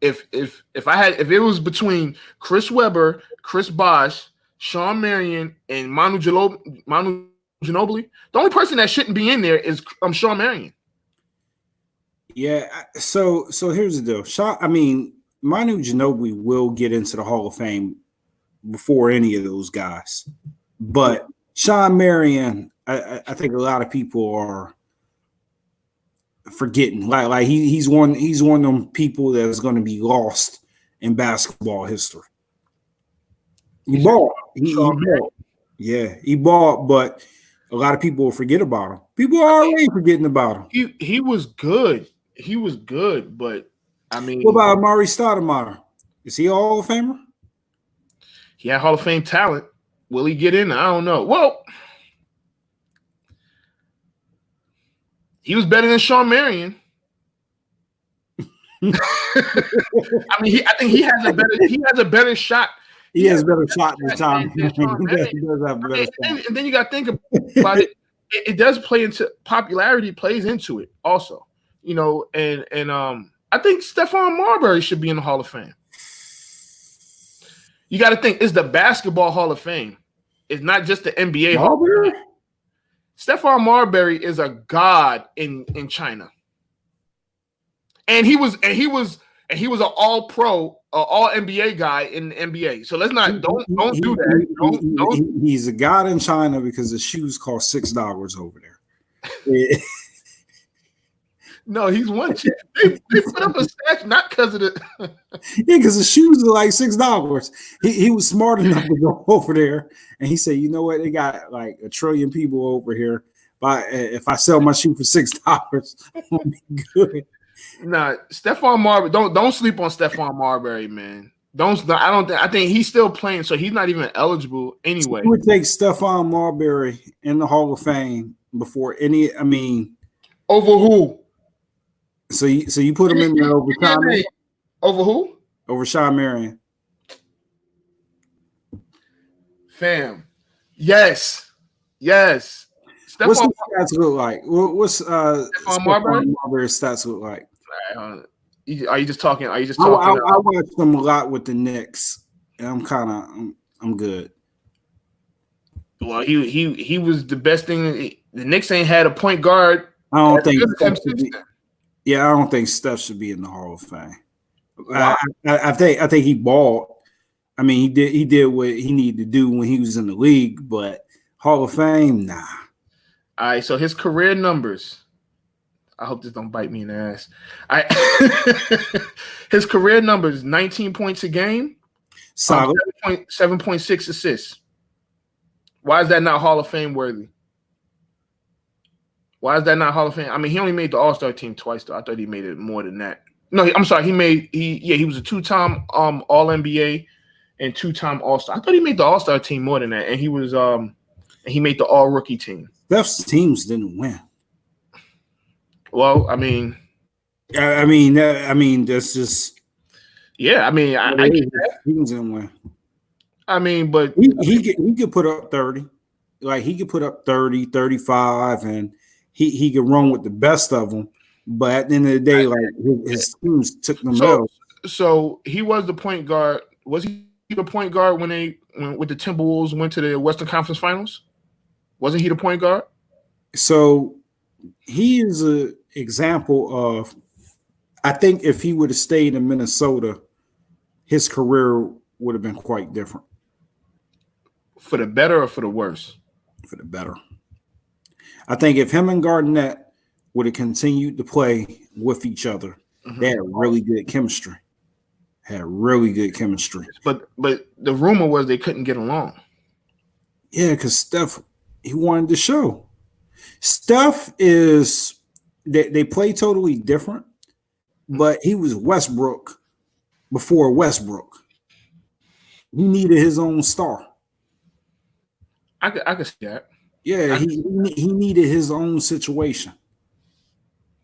If it was between Chris Webber, Chris Bosh, Sean Marion, and Manu Ginobili, the only person that shouldn't be in there is Sean Marion. Yeah. So here's the deal. Manu Ginobili will get into the Hall of Fame before any of those guys, but Sean Marion, I think a lot of people are forgetting. Like he's one of them people that's going to be lost in basketball history. He balled. He balled. Yeah, he balled, but a lot of people will forget about him. People are already forgetting about him. He was good. He was good, but I mean, what about Amari Stoudemire? Is he a Hall of Famer? He had Hall of Fame talent. Will he get in? I don't know. Well, he was better than Sean Marion. I mean, I think he has a better shot. He has a better shot than Sean Marion. And then you got to think about it. It does play into popularity. Plays into it also, and I think Stephon Marbury should be in the Hall of Fame. You got to think it's the Basketball Hall of Fame. It's not just the NBA Hall of Fame. Stephon Marbury is a god in China, and he was an All-Pro, All NBA guy in the NBA. So let's not don't do that. He's a god in China because the shoes cost $6 over there. Yeah. No, he's won. They put up a statue not because of the. Yeah, because the shoes are like $6. He was smart enough to go over there, and he said, "You know what? They got like 1 trillion people over here. But if I sell my shoe for $6, I'll be good." Nah, Stephon Marbury. Don't sleep on Stephon Marbury, man. I think he's still playing, so he's not even eligible anyway. So you would take Stephon Marbury in the Hall of Fame before any. I mean, Over who? So you put him in there over Sean Marion? Over who? Over Sean Marion. Fam. Yes. What's his stats look like? What's Stephon Marbury's stats look like? Are you just talking? I watched him a lot with the Knicks, and I'm good. Well, he was the best thing. The Knicks ain't had a point guard. I don't think Steph should be in the Hall of Fame. Wow. I think he balled. I mean, he did what he needed to do when he was in the league, but Hall of Fame, nah. All right, so his career numbers. I hope this don't bite me in the ass. His career numbers: 19 points a game, 7.6 assists. Why is that not Hall of Fame worthy? Why is that not Hall of Fame? I mean, he only made the All-Star team twice, though. I thought he made it more than that. No, I'm sorry. He was a 2-time All-NBA and 2-time All-Star. I thought he made the All-Star team more than that, and he was he made the All-Rookie team. Steph's teams didn't win. Well, I mean, that's just. Yeah, I mean, I get that. He didn't win. I mean, but he could put up 30. Like, he could put up 30, 35, and he could run with the best of them. But at the end of the day, like, his teams took them out. So he was the point guard. Was he the point guard when with the Timberwolves went to the Western Conference Finals? Wasn't he the point guard? So he is an example of, I think if he would have stayed in Minnesota, his career would have been quite different. For the better or for the worse? For the better. I think if him and Garnett would have continued to play with each other, they had really good chemistry. But the rumor was they couldn't get along. Yeah, because Steph, he wanted to show. Steph is they play totally different, but he was Westbrook before Westbrook. He needed his own star. I could see that. Yeah, he needed his own situation.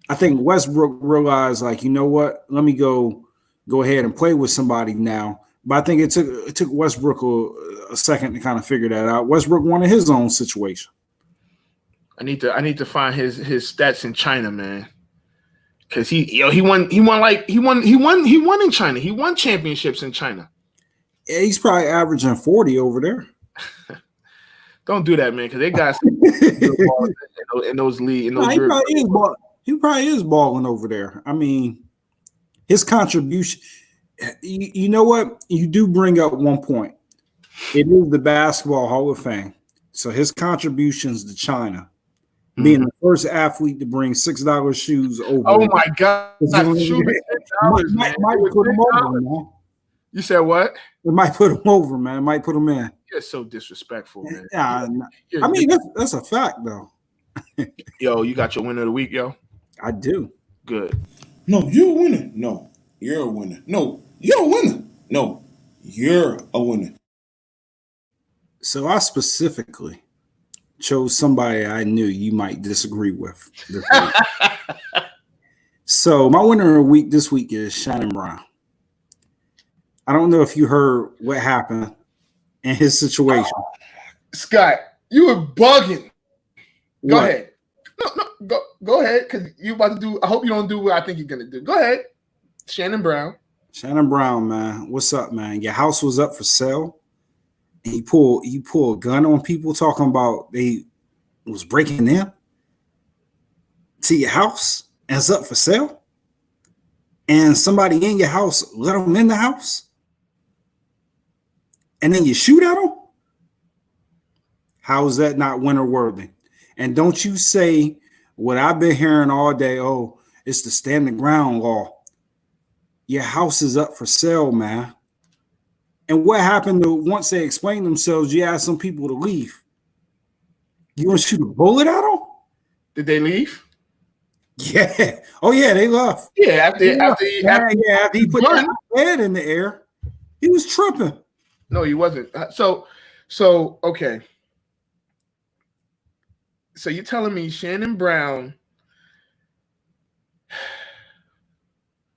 I think Westbrook realized, like, you know what? Let me go ahead and play with somebody now. But I think it took Westbrook a second to kind of figure that out. Westbrook wanted his own situation. I need to find his stats in China, man. Because he won in China. He won championships in China. Yeah, he's probably averaging 40 over there. Don't do that, man, because they got in those leagues. He probably is balling over there. I mean, his contribution. You know what? You do bring up one point. It is the Basketball Hall of Fame. So his contributions to China, being the first athlete to bring $6 shoes over. Oh my God! Might put him over, man. You said what? It might put him over, man. It might put him in. You're so disrespectful, man. Yeah, I mean that's a fact, though. Yo, you got your winner of the week, yo? I do. Good. No, you're a winner. No, you're a winner. No, you're a winner. No, you're a winner. So I specifically chose somebody I knew you might disagree with. So my winner of the week this week is Shannon Brown. I don't know if you heard what happened in his situation. Scott, you were bugging. Go What? ahead. No, go ahead, because you about to do. I hope you don't do what I think you're gonna do. Go ahead, Shannon Brown. Shannon Brown, man, what's up, man? Your house was up for sale, and he pulled a gun on people talking about they was breaking in to your house and it's up for sale, and somebody in your house let them in the house, and then you shoot at them. How is that not winner worthy? And don't you say What I've been hearing all day, oh, it's the standing ground law. Your house is up for sale, man. And what happened to once they explain themselves, you ask some people to leave. You want to shoot a bullet at them? Did they leave? Yeah. Oh, yeah, they left. Yeah, after he put that head in the air, he was tripping. No, he wasn't. So okay. So you're telling me Shannon Brown?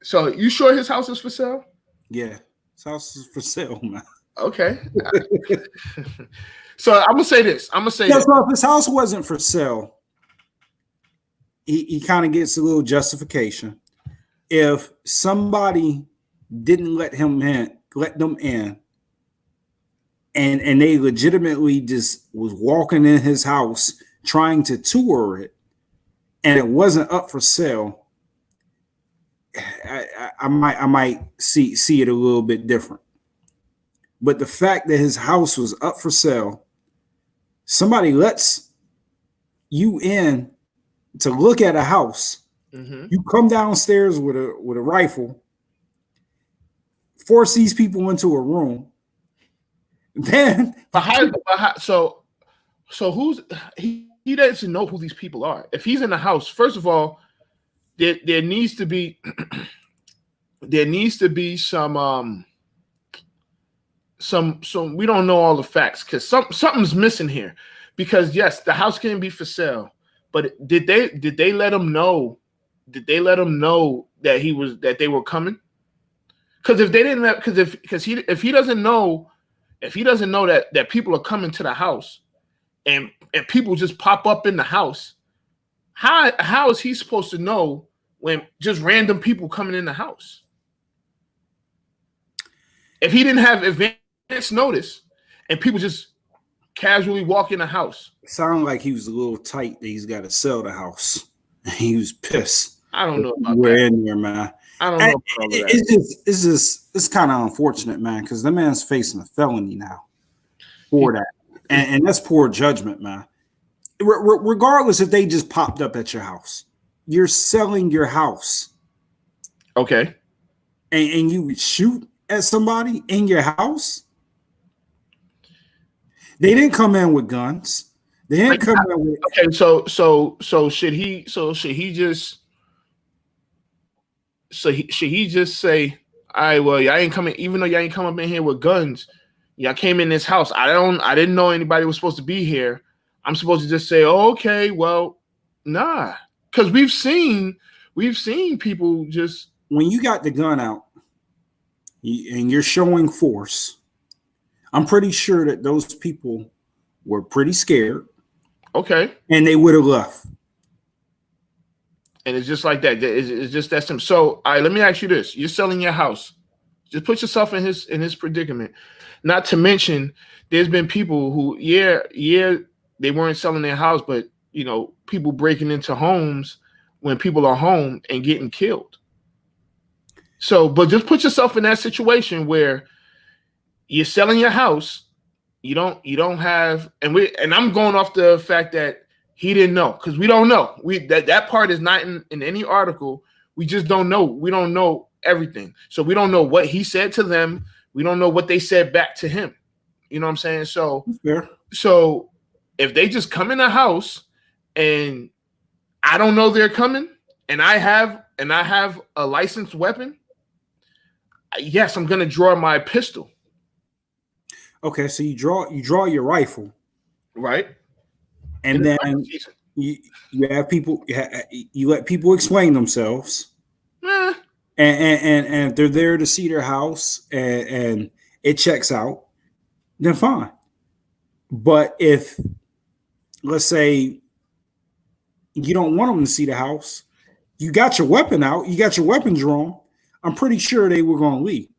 So you sure his house is for sale? Yeah, his house is for sale, man. Okay. So I'm gonna say this. So if his house wasn't for sale, he kind of gets a little justification. If somebody didn't let them in, and they legitimately just was walking in his house trying to tour it, and it wasn't up for sale, I might see it a little bit different. But the fact that his house was up for sale, somebody lets you in to look at a house. Mm-hmm. You come downstairs with a rifle, force these people into a room. Then so who's he doesn't know who these people are. If he's in the house, first of all, there needs to be some we don't know all the facts because something's missing here. Because yes, the house can be for sale, but did they let him know? Did they let him know that they were coming? Because if they didn't let, if he doesn't know that people are coming to the house and people just pop up in the house, how is he supposed to know when just random people coming in the house? If he didn't have advance notice and people just casually walk in the house. It sounded like he was a little tight that he's got to sell the house. He was pissed. I don't know about we're in there, man. I don't know about that. It's kind of unfortunate, man, because the man's facing a felony now for that. And that's poor judgment, man. Regardless if they just popped up at your house, you're selling your house. Okay. And you would shoot at somebody in your house? They didn't come in with guns. They didn't come in with. Okay, so should he just say, all right, well, y'all ain't coming, even though y'all ain't come up in here with guns, y'all came in this house. I didn't know anybody was supposed to be here. I'm supposed to just say, oh, okay, well, nah. Because we've seen people just, when you got the gun out and you're showing force, I'm pretty sure that those people were pretty scared. Okay. And they would have left. And it's just like that. It's just that simple. So, all right, let me ask you this. You're selling your house. Just put yourself in his predicament. Not to mention, there's been people who, they weren't selling their house, but, people breaking into homes when people are home and getting killed. So, but just put yourself in that situation where you're selling your house. You don't have, and I'm going off the fact that he didn't know, because we don't know. That part is not in any article. We just don't know. We don't know everything. So we don't know what he said to them. We don't know what they said back to him. You know what I'm saying? So, so if they just come in the house and I don't know they're coming, and I have a licensed weapon, yes, I'm gonna draw my pistol. Okay, so you draw your rifle, right? And then you have people, you let people explain themselves, and if they're there to see their house and it checks out, then fine. But if, let's say, you don't want them to see the house, you got your weapon out, you got your weapon drawn, I'm pretty sure they were going to leave.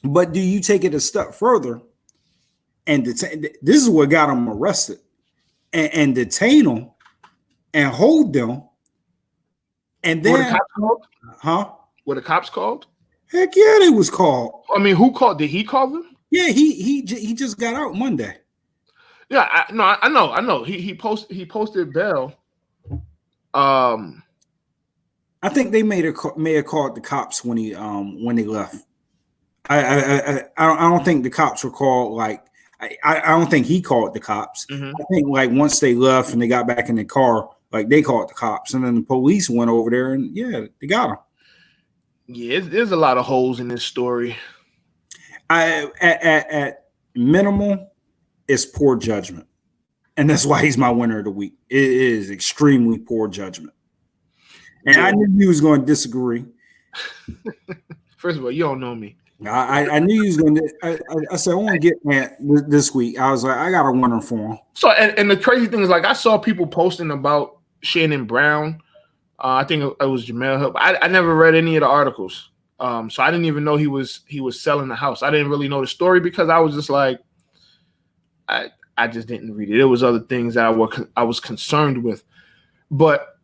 But do you take it a step further and detain? This is what got them arrested, and detain them and hold them. And then, were the cops called? Huh? Were the cops called? Heck yeah, they was called. I mean, who called? Did he call them? Yeah, he just got out Monday. Yeah, I know. He posted bail. I think they may have called the cops when they left. I don't think the cops were called. Like I don't think he called the cops. Mhm. I think like once they left and they got back in the car, like they called the cops, and then the police went over there and yeah, they got him. Yeah, there's a lot of holes in this story. At minimal, it's poor judgment, and that's why he's my winner of the week. It is extremely poor judgment, and I knew you was going to disagree. First of all, you don't know me. I knew he was going to. I said I want to get Ant this week. I was like, I got a winner for him. So, and the crazy thing is, like, I saw people posting about Shannon Brown. I think it was Jamel Hill. I never read any of the articles, so I didn't even know he was selling the house. I didn't really know the story because I was just like, I just didn't read it. There was other things that I was concerned with, but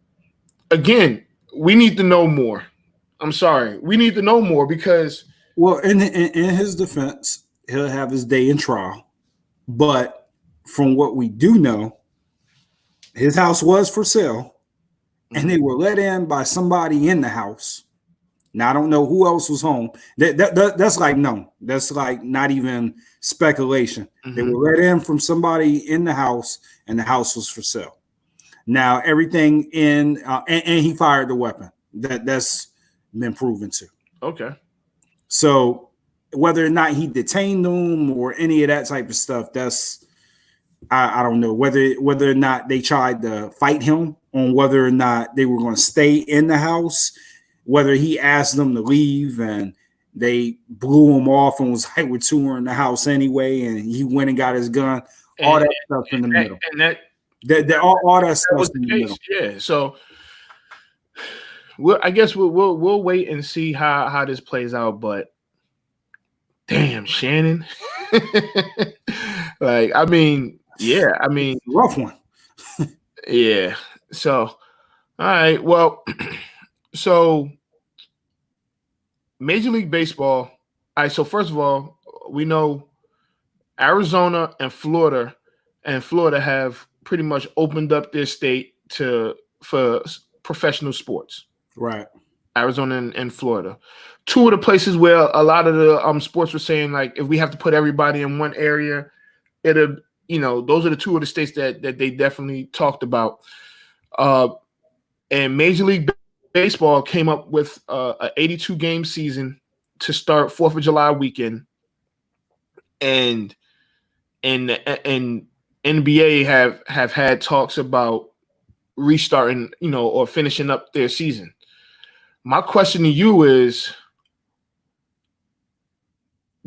again, we need to know more. I'm sorry, we need to know more because. Well, in his defense, he'll have his day in trial. But from what we do know, his house was for sale, and they were let in by somebody in the house. Now I don't know who else was home. That's like no, that's like not even speculation. Mm-hmm. They were let in from somebody in the house, and the house was for sale. Now everything in and he fired the weapon. That's been proven too. Okay. So whether or not he detained them or any of that type of stuff, that's I don't know. Whether or not they tried to fight him on whether or not they were going to stay in the house, whether he asked them to leave and they blew him off and was like, we're touring the house anyway, and he went and got his gun, all that stuff in the middle. And that all that stuff was in the case. middle. Yeah. So I guess we'll wait and see how this plays out, but damn, Shannon. Like, I mean, yeah, I mean, rough one. Yeah. So, all right. Well, so Major League Baseball. All right. So first of all, we know Arizona and Florida have pretty much opened up their state for professional sports. Right. Arizona and Florida. Two of the places where a lot of the sports were saying, like, if we have to put everybody in one area, those are the two of the states that they definitely talked about. And Major League Baseball came up with an 82-game season to start 4th of July weekend. And NBA have had talks about restarting, or finishing up their season. My question to you is,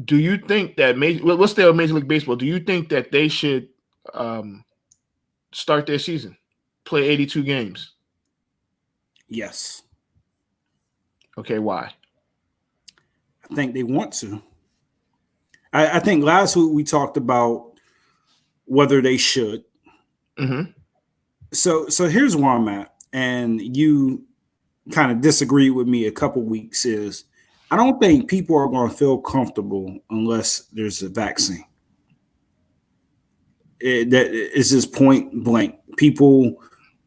do you think that let's stay on Major League Baseball? Do you think that they should start their season, play 82 games? Yes. Okay, why? I think they want to. I think last week we talked about whether they should. Mm-hmm. So here's where I'm at, and you kind of disagree with me a couple weeks is I don't think people are going to feel comfortable unless there's a vaccine. That is just point blank. People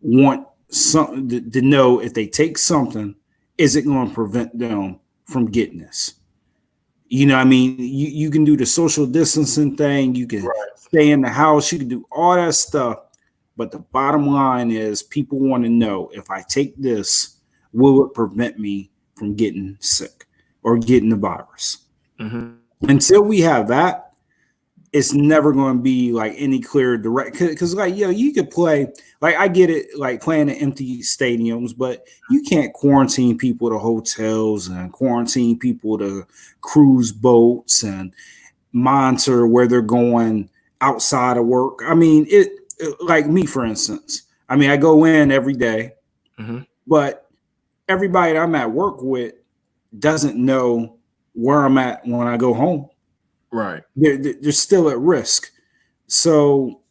want something to know if they take something, is it going to prevent them from getting this? You know what I mean? You can do the social distancing thing. You can stay in the house. You can do all that stuff. But the bottom line is people want to know, if I take this, will it prevent me from getting sick or getting the virus? Mm-hmm. Until we have that, it's never going to be like any clear direct. Because you could play, like, I get it, like playing in empty stadiums, but you can't quarantine people to hotels and quarantine people to cruise boats and monitor where they're going outside of work. I mean, like me, for instance, I go in every day, mm-hmm. but everybody that I'm at work with doesn't know where I'm at when I go home. Right. They're still at risk. So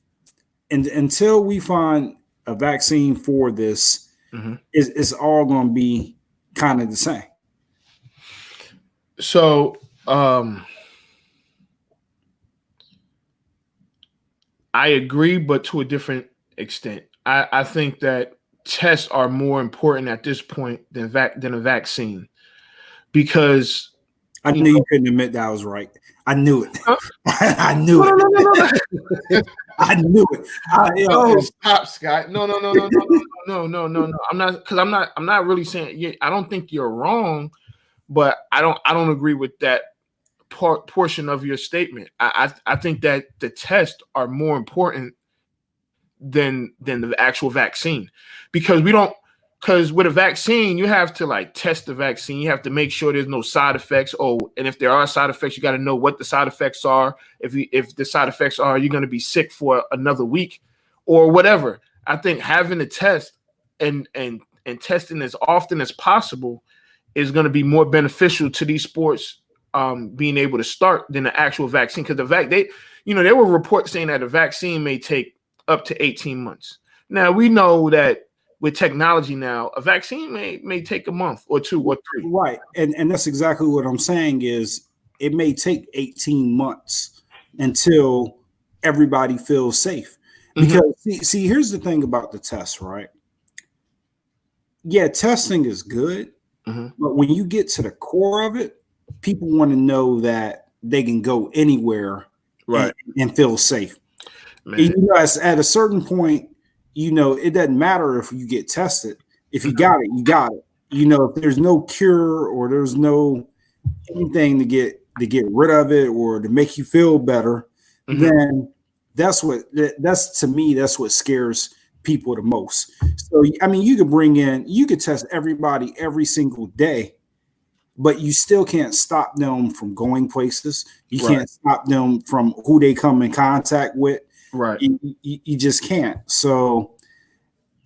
until we find a vaccine for this, mm-hmm. it's all going to be kind of the same. So I agree, but to a different extent. I think that tests are more important at this point than a vaccine because I you knew you know. couldn't admit that I was right. I knew it. Huh? I knew No, no, it. no, no, no. I knew it. No, stop, Scott. No, no, no, no, no, no, no, no, no. I'm not really saying. Yeah, I don't think you're wrong, but I don't agree with that portion of your statement. I think that the tests are more important than the actual vaccine because we don't. Because with a vaccine, you have to like test the vaccine. You have to make sure there's no side effects. Oh, and if there are side effects, you got to know what the side effects are. If the side effects are you're going to be sick for another week or whatever. I think having a test and testing as often as possible is going to be more beneficial to these sports being able to start than the actual vaccine. Because there were reports saying that a vaccine may take up to 18 months. Now we know that with technology now, a vaccine may take a month or 2 or 3. Right. And that's exactly what I'm saying is it may take 18 months until everybody feels safe. Because see, here's the thing about the test, right? Yeah, testing is good, but when you get to the core of it, people want to know that they can go anywhere and feel safe. And, at a certain point, it doesn't matter if you get tested. If you got it, you got it. If there's no cure or there's no anything to get rid of it or to make you feel better, then that's to me, that's what scares people the most. So, I mean, you could test everybody every single day, but you still can't stop them from going places. You can't stop them from who they come in contact with. Right. You just can't. So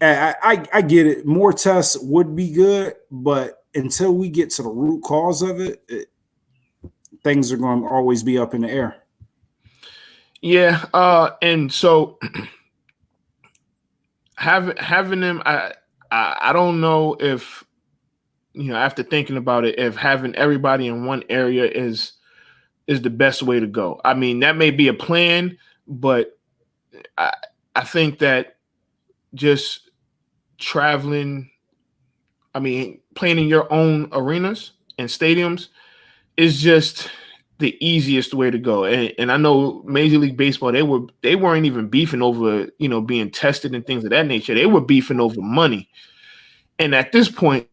I get it. More tests would be good, but until we get to the root cause of it, things are going to always be up in the air. Yeah. And so having them, I don't know if, after thinking about it, if having everybody in one area is the best way to go. I mean, that may be a plan, but I think that just traveling, playing in your own arenas and stadiums is just the easiest way to go. And I know Major League Baseball, they weren't even beefing over, being tested and things of that nature. They were beefing over money. And at this point,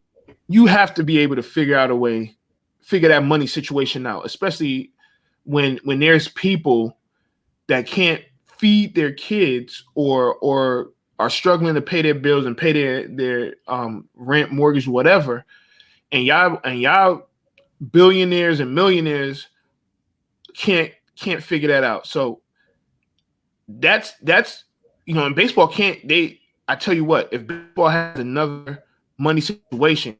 you have to be able to figure that money situation out, especially when there's people that can't feed their kids or are struggling to pay their bills and pay their rent, mortgage, whatever. And y'all billionaires and millionaires can't figure that out. So that's and baseball I tell you what, if baseball has another money situation,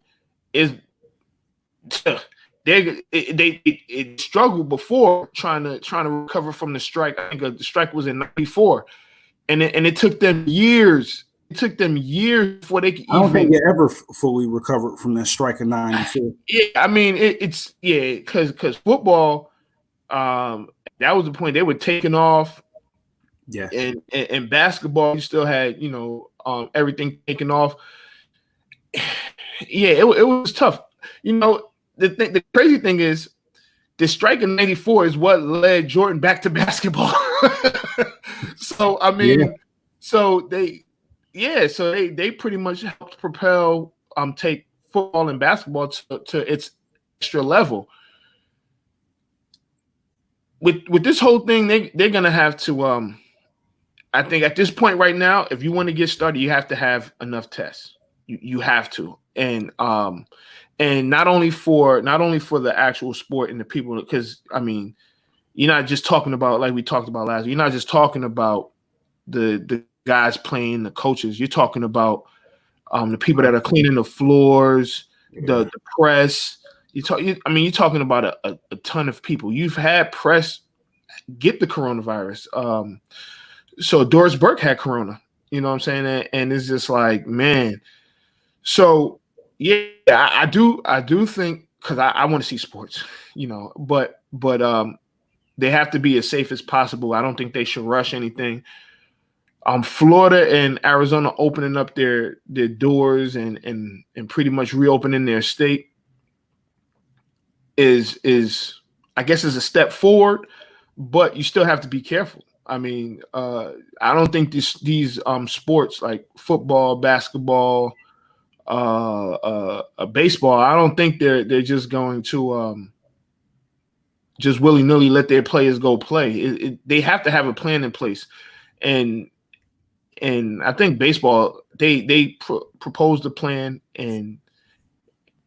they struggled before trying to recover from the strike. I think the strike was in '94, and it took them years. It took them years before they could. I don't think they ever fully recovered from that strike in '94. Yeah, I mean because football, that was the point. They were taking off. Yeah, and basketball, you still had everything taken off. Yeah, it was tough. The crazy thing is the strike in '94 is what led Jordan back to basketball. So I mean, so they pretty much helped propel take football and basketball to its extra level. With this whole thing, they're gonna have to I think at this point right now, if you want to get started, you have to have enough tests. You have to, and not only for the actual sport and the people, because I mean, you're not just talking about, like we talked about last. You're not just talking about the guys playing, the coaches. You're talking about the people that are cleaning the floors, the press. You're talking about a ton of people. You've had press get the coronavirus. So Doris Burke had corona. You know what I'm saying? And it's just like, man. So yeah, I do think, because I want to see sports, but they have to be as safe as possible. I don't think they should rush anything. Florida and Arizona opening up their doors and pretty much reopening their state is I guess is a step forward, but you still have to be careful. I mean, I don't think these sports like football, basketball, baseball, I don't think they're just going to just willy-nilly let their players go play. They have to have a plan in place, and I think baseball they proposed a plan, and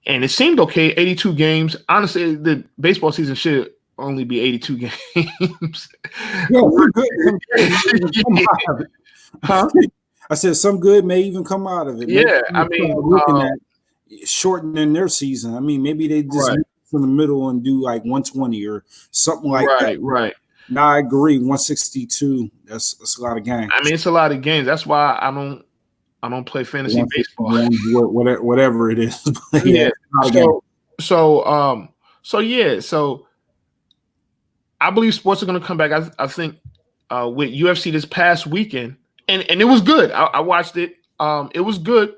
it seemed okay. 82 games. Honestly, the baseball season should only be 82 games. Yeah, we're good. Huh? I said some good may even come out of it. Yeah, I mean, looking at shortening their season. I mean, maybe they just from the middle and do like 120 or something like that. Right. No, I agree. 162. That's a lot of games. I mean, it's a lot of games. That's why I don't play fantasy baseball. Whatever it is. Yeah. So I believe sports are going to come back. I think with UFC this past weekend, and it was good. I watched it. It was good.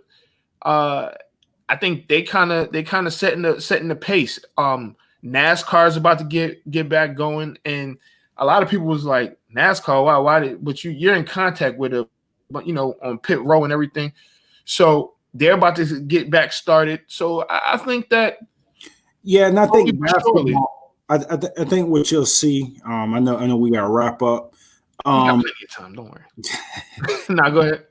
I think they kind of setting the pace. NASCAR is about to get back going, and a lot of people was like, NASCAR, why did? But you're in contact with it, but on pit row and everything, so they're about to get back started. So I think that. Yeah, and I think basketball. I think what you'll see. I know we got to wrap up. You got plenty of time. Don't worry. Nah, go ahead.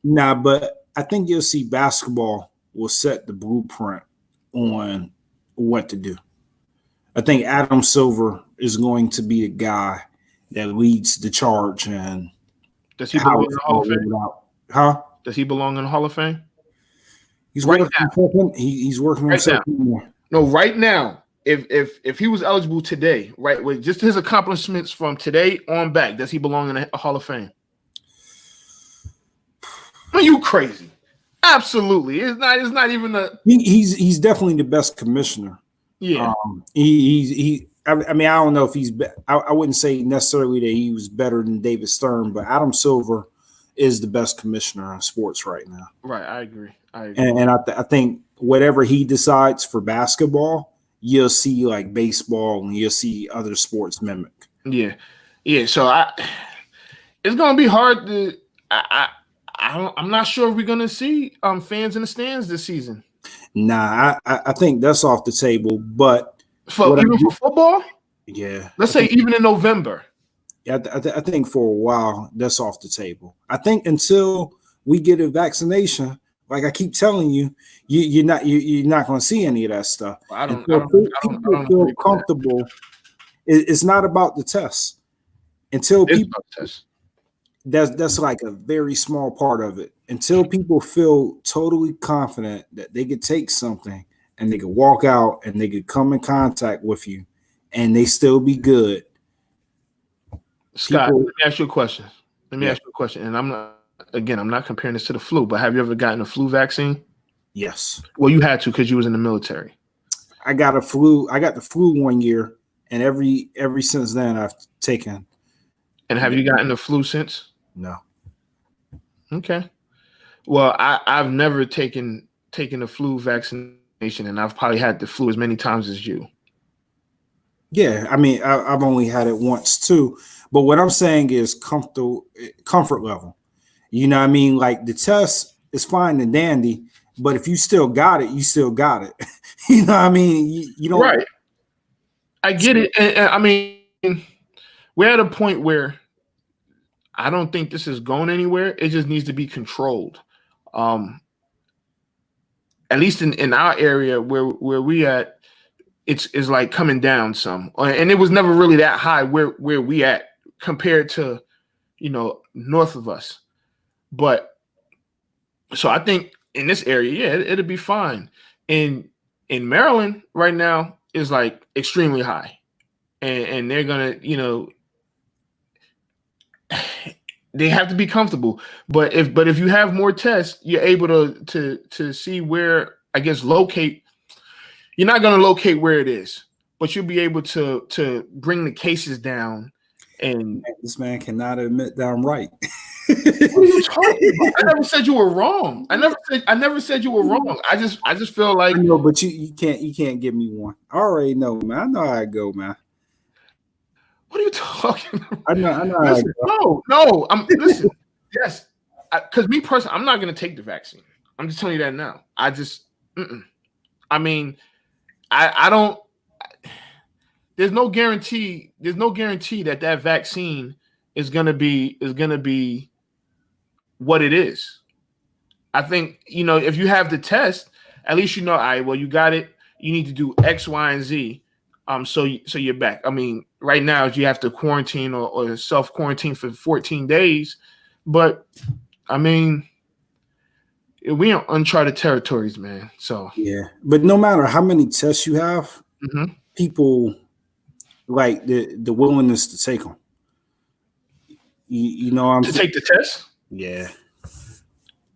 Nah, but I think you'll see basketball will set the blueprint on what to do. I think Adam Silver is going to be the guy that leads the charge. And does he belong in the Hall of Fame? Huh? Does he belong in the Hall of Fame? He's working now. He's working on something. No, right now. If he was eligible today, right, with just his accomplishments from today on back, does he belong in a Hall of Fame? Are you crazy? Absolutely. It's not even a. He's definitely the best commissioner. Yeah. I mean, I don't know if he's. I wouldn't say necessarily that he was better than David Stern, but Adam Silver is the best commissioner in sports right now. Right. I agree. And I think whatever he decides for basketball, you'll see like baseball and you'll see other sports mimic. Yeah. So it's gonna be hard to. I'm not sure if we're gonna see fans in the stands this season. Nah, I think that's off the table. But for football, yeah. Let's say even in November. Yeah, I think for a while that's off the table. I think until we get a vaccination, like I keep telling you, you're not going to see any of that stuff. I don't feel comfortable. It's not about the test. Until people, that's like a very small part of it. Until people feel totally confident that they could take something and they could walk out and they could come in contact with you, and they still be good. Scott, let me ask you a question. And I'm not comparing this to the flu, but have you ever gotten a flu vaccine? Yes. Well, you had to because you was in the military. I got the flu 1 year, and every since then I've taken. And have you gotten the flu since? No. Okay. Well, I've never taken a flu vaccination, and I've probably had the flu as many times as you. Yeah, I mean, I've only had it once too. But what I'm saying is comfort level. You know what I mean? Like the test is fine and dandy, but if you still got it, you still got it. You know what I mean? You don't. Right. I get it. And I mean, we're at a point where I don't think this is going anywhere. It just needs to be controlled. At least in our area where we at, it's like coming down some. And it was never really that high where we at compared to, north of us. But so I think in this area, yeah, it'll be fine. In Maryland right now is like extremely high. And they're gonna, they have to be comfortable. But if you have more tests, you're able to see where, I guess, locate. You're not gonna locate where it is, but you'll be able to bring the cases down. And this man cannot admit that I'm right. What are you talking about? I never said you were wrong. I never said you were wrong. I just feel like I know, but you can't give me one. I already know, man. I know how it go, man. what are you talking about? I know how Listen, it go. no. Listen. Yes, because me personally, I'm not going to take the vaccine. I'm just telling you that now. I mean, I don't. There's no guarantee. There's no guarantee that vaccine is gonna be what it is. I think if you have the test, at least all right. Well, you got it. You need to do X, Y, and Z. So you're back. I mean, right now you have to quarantine or self quarantine for 14 days, but I mean, we in uncharted territories, man. So Yeah, but no matter how many tests you have, people like the willingness to take them. You know what I'm saying? take the test. Yeah.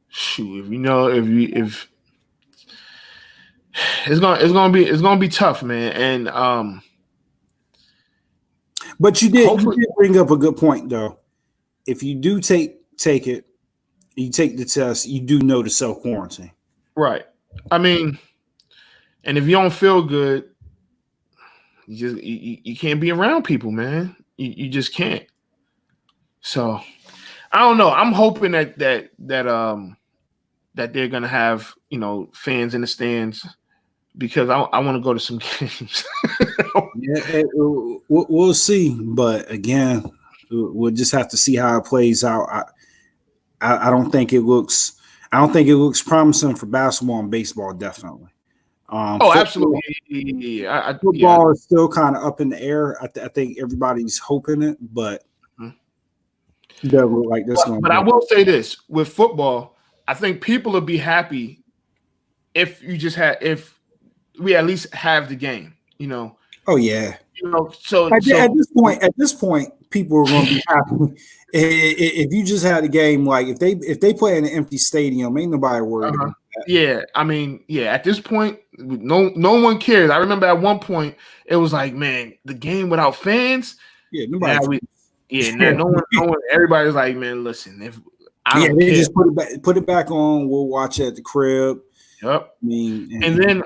Shoot, if it's gonna be tough, man. And but you did bring up a good point though. If you do take it, you take the test, you do know to self quarantine. Right. I mean, and if you don't feel good, you can't be around people, man. You just can't. So I don't know. I'm hoping that they're gonna have fans in the stands because I want to go to some games. Yeah, we'll see. But again, we'll just have to see how it plays out. I don't think it looks promising for basketball and baseball. Definitely. Absolutely. Yeah. Football is still kind of up in the air. I think everybody's hoping it, but that look like this. But I will say this with football, I think people will be happy if we at least have the game. Oh yeah. So at this point, people are going to be happy if you just had a game. Like if they play in an empty stadium, ain't nobody worried about that. Yeah, I mean, at this point, no one cares. I remember at one point it was like, man, the game without fans. Yeah, nobody. No one. Everybody's like, man, listen, if I don't care. Just put it back on. We'll watch it at the crib. Yep. I mean, and then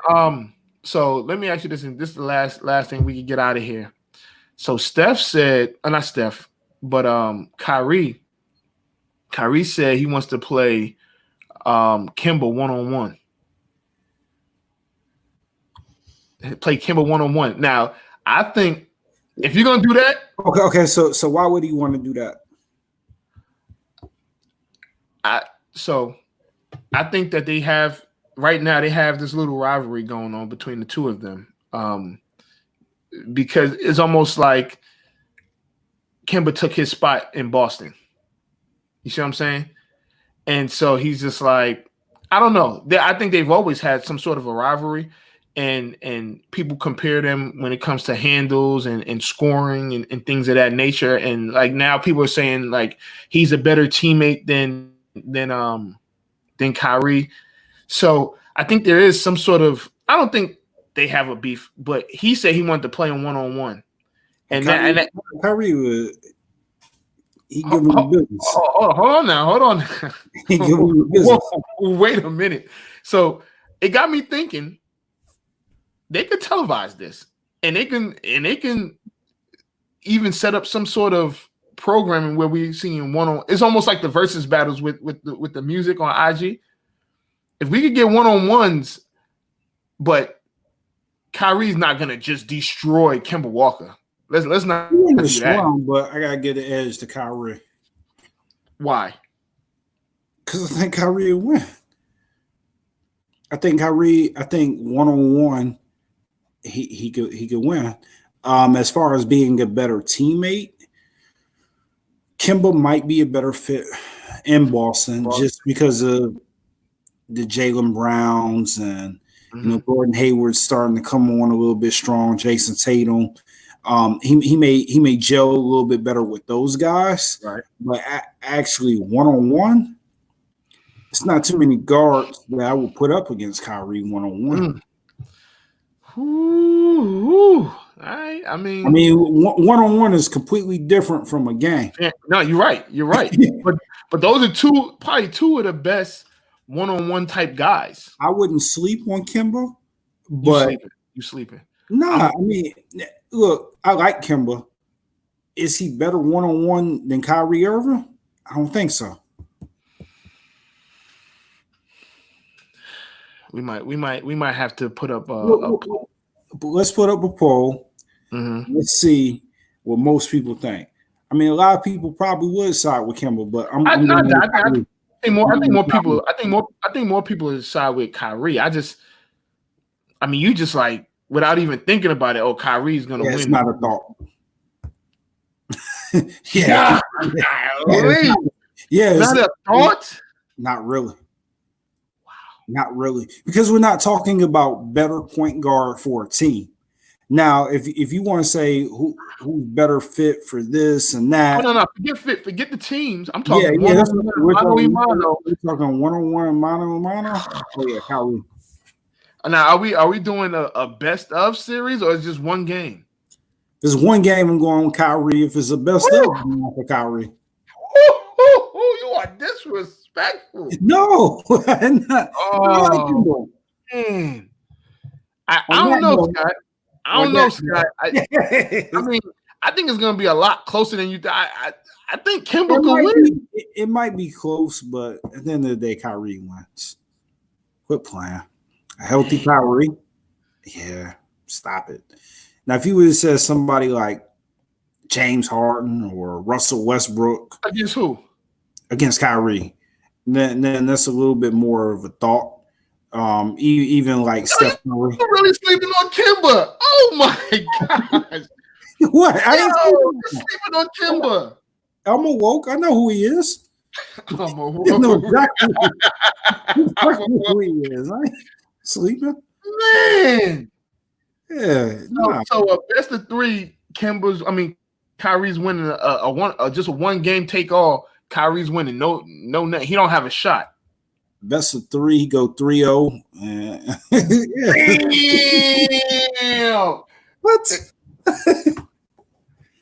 so let me ask you this, and this is the last thing we can get out of here. So Steph said, not Steph, but Kyrie said he wants to play Kimba one-on-one. Play Kimba one-on-one. Now, I think if you're gonna do that, okay. So why would he want to do that? I think that they have right now. They have this little rivalry going on between the two of them. Because it's almost like Kimba took his spot in Boston. You see what I'm saying? And so he's just like, I don't know. I think they've always had some sort of a rivalry, and people compare them when it comes to handles and scoring and things of that nature. And like now people are saying like he's a better teammate than Kyrie. So I think there is some sort of, I don't think they have a beef, but he said he wanted to play him one-on-one. And Kyrie would he give him the business. Hold on. He give him the business. Wait a minute. So it got me thinking they could televise this, and they can even set up some sort of programming where we seeing one-on. It's almost like the versus battles with the music on IG. If we could get one-on-ones, but Kyrie's not gonna just destroy Kemba Walker. Let's not do that. But I gotta get an edge to Kyrie. Why? Because I think Kyrie will win. I think one-on-one, he could win. As far as being a better teammate, Kemba might be a better fit in Boston just because of the Jaylen Browns and Gordon Hayward's starting to come on a little bit strong. Jason Tatum, he may gel a little bit better with those guys, right? But actually, one-on-one, it's not too many guards that I would put up against Kyrie one-on-one. I mean, one-on-one is completely different from a game. No, you're right. But those are probably two of the best one-on-one type guys. I wouldn't sleep on Kemba, You but sleeping. I mean, look, I like Kemba. Is he better one-on-one than Kyrie Irving? I don't think so. We might have to put up a poll. Let's put up a poll. Mm-hmm. Let's see what most people think. I mean, a lot of people probably would side with Kemba, but I think more people would side with Kyrie. You just like without even thinking about it. Oh, Kyrie's gonna win. It's not a thought. Yeah. Not a thought. Not really. Wow. Not really, because we're not talking about better point guard for a team. Now, if you want to say who's better fit for this and that, no, forget the teams. I'm talking we're talking one-on-one, mano. Oh yeah, Kyrie. Now, are we doing a best of series or is just one game? If it's one game, I'm going with Kyrie. If it's a best of, I'm going for Kyrie. You are disrespectful. No, I'm not. Oh, man. I don't know, Scott. I don't know, Scott. I mean, I think it's going to be a lot closer than you thought. I think Kemba could win. It might be close, but at the end of the day, Kyrie wins. Quit playing. A healthy Kyrie? Yeah, stop it. Now, if you would have said somebody like James Harden or Russell Westbrook. Against who? Against Kyrie. Then that's a little bit more of a thought. Even like Steph Curry. You're really sleeping on Kemba. Oh my gosh. What? You're sleeping on Kemba. I'm awoke. I know who he is. I'm awoke. I know exactly who he is. I ain't sleeping. Man. Yeah. So best of three, Kyrie's winning just a one game take all. Kyrie's winning. No, he don't have a shot. Best of three, he go 3-0. Damn. What?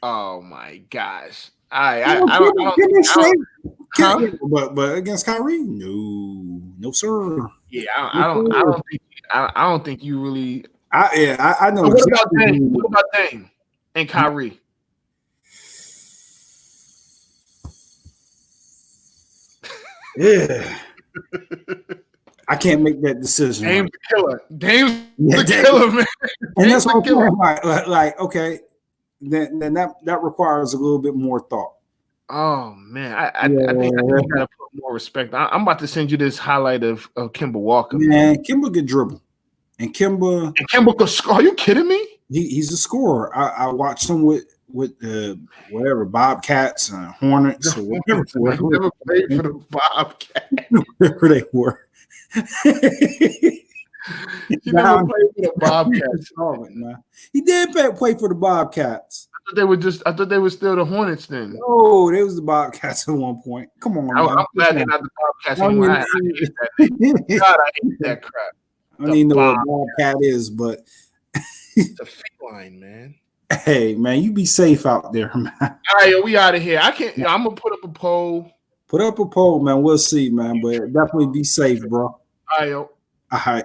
Oh my gosh. But against Kyrie, no, sir. Yeah, I don't think you really. I know. What about Dame? What about Dame and Kyrie? Yeah. I can't make that decision. Dame's the killer. Dame's the killer, man. And that's what I'm like, okay, then that requires a little bit more thought. Oh man, I think you gotta put more respect. I'm about to send you this highlight of Kemba Walker. Man, Kemba could dribble, and Kemba could score. Are you kidding me? He's a scorer. I watched him with whatever Bobcats and Hornets or whatever. Never played for the Bobcats. Wherever they were. He never played for the Bobcats. He did play for the Bobcats. I thought they were still the Hornets then. Oh, they was the Bobcats at one point. Come on, I'm glad they're not the Bobcats anymore. I hate that. God, I hate that crap. I don't even know what a Bobcat is, but it's a feline, man. Hey, man, you be safe out there, man. All right, we out of here. I'm gonna put up a poll. Put up a poll, man. We'll see, man. But definitely be safe, bro. All right, yo. All right.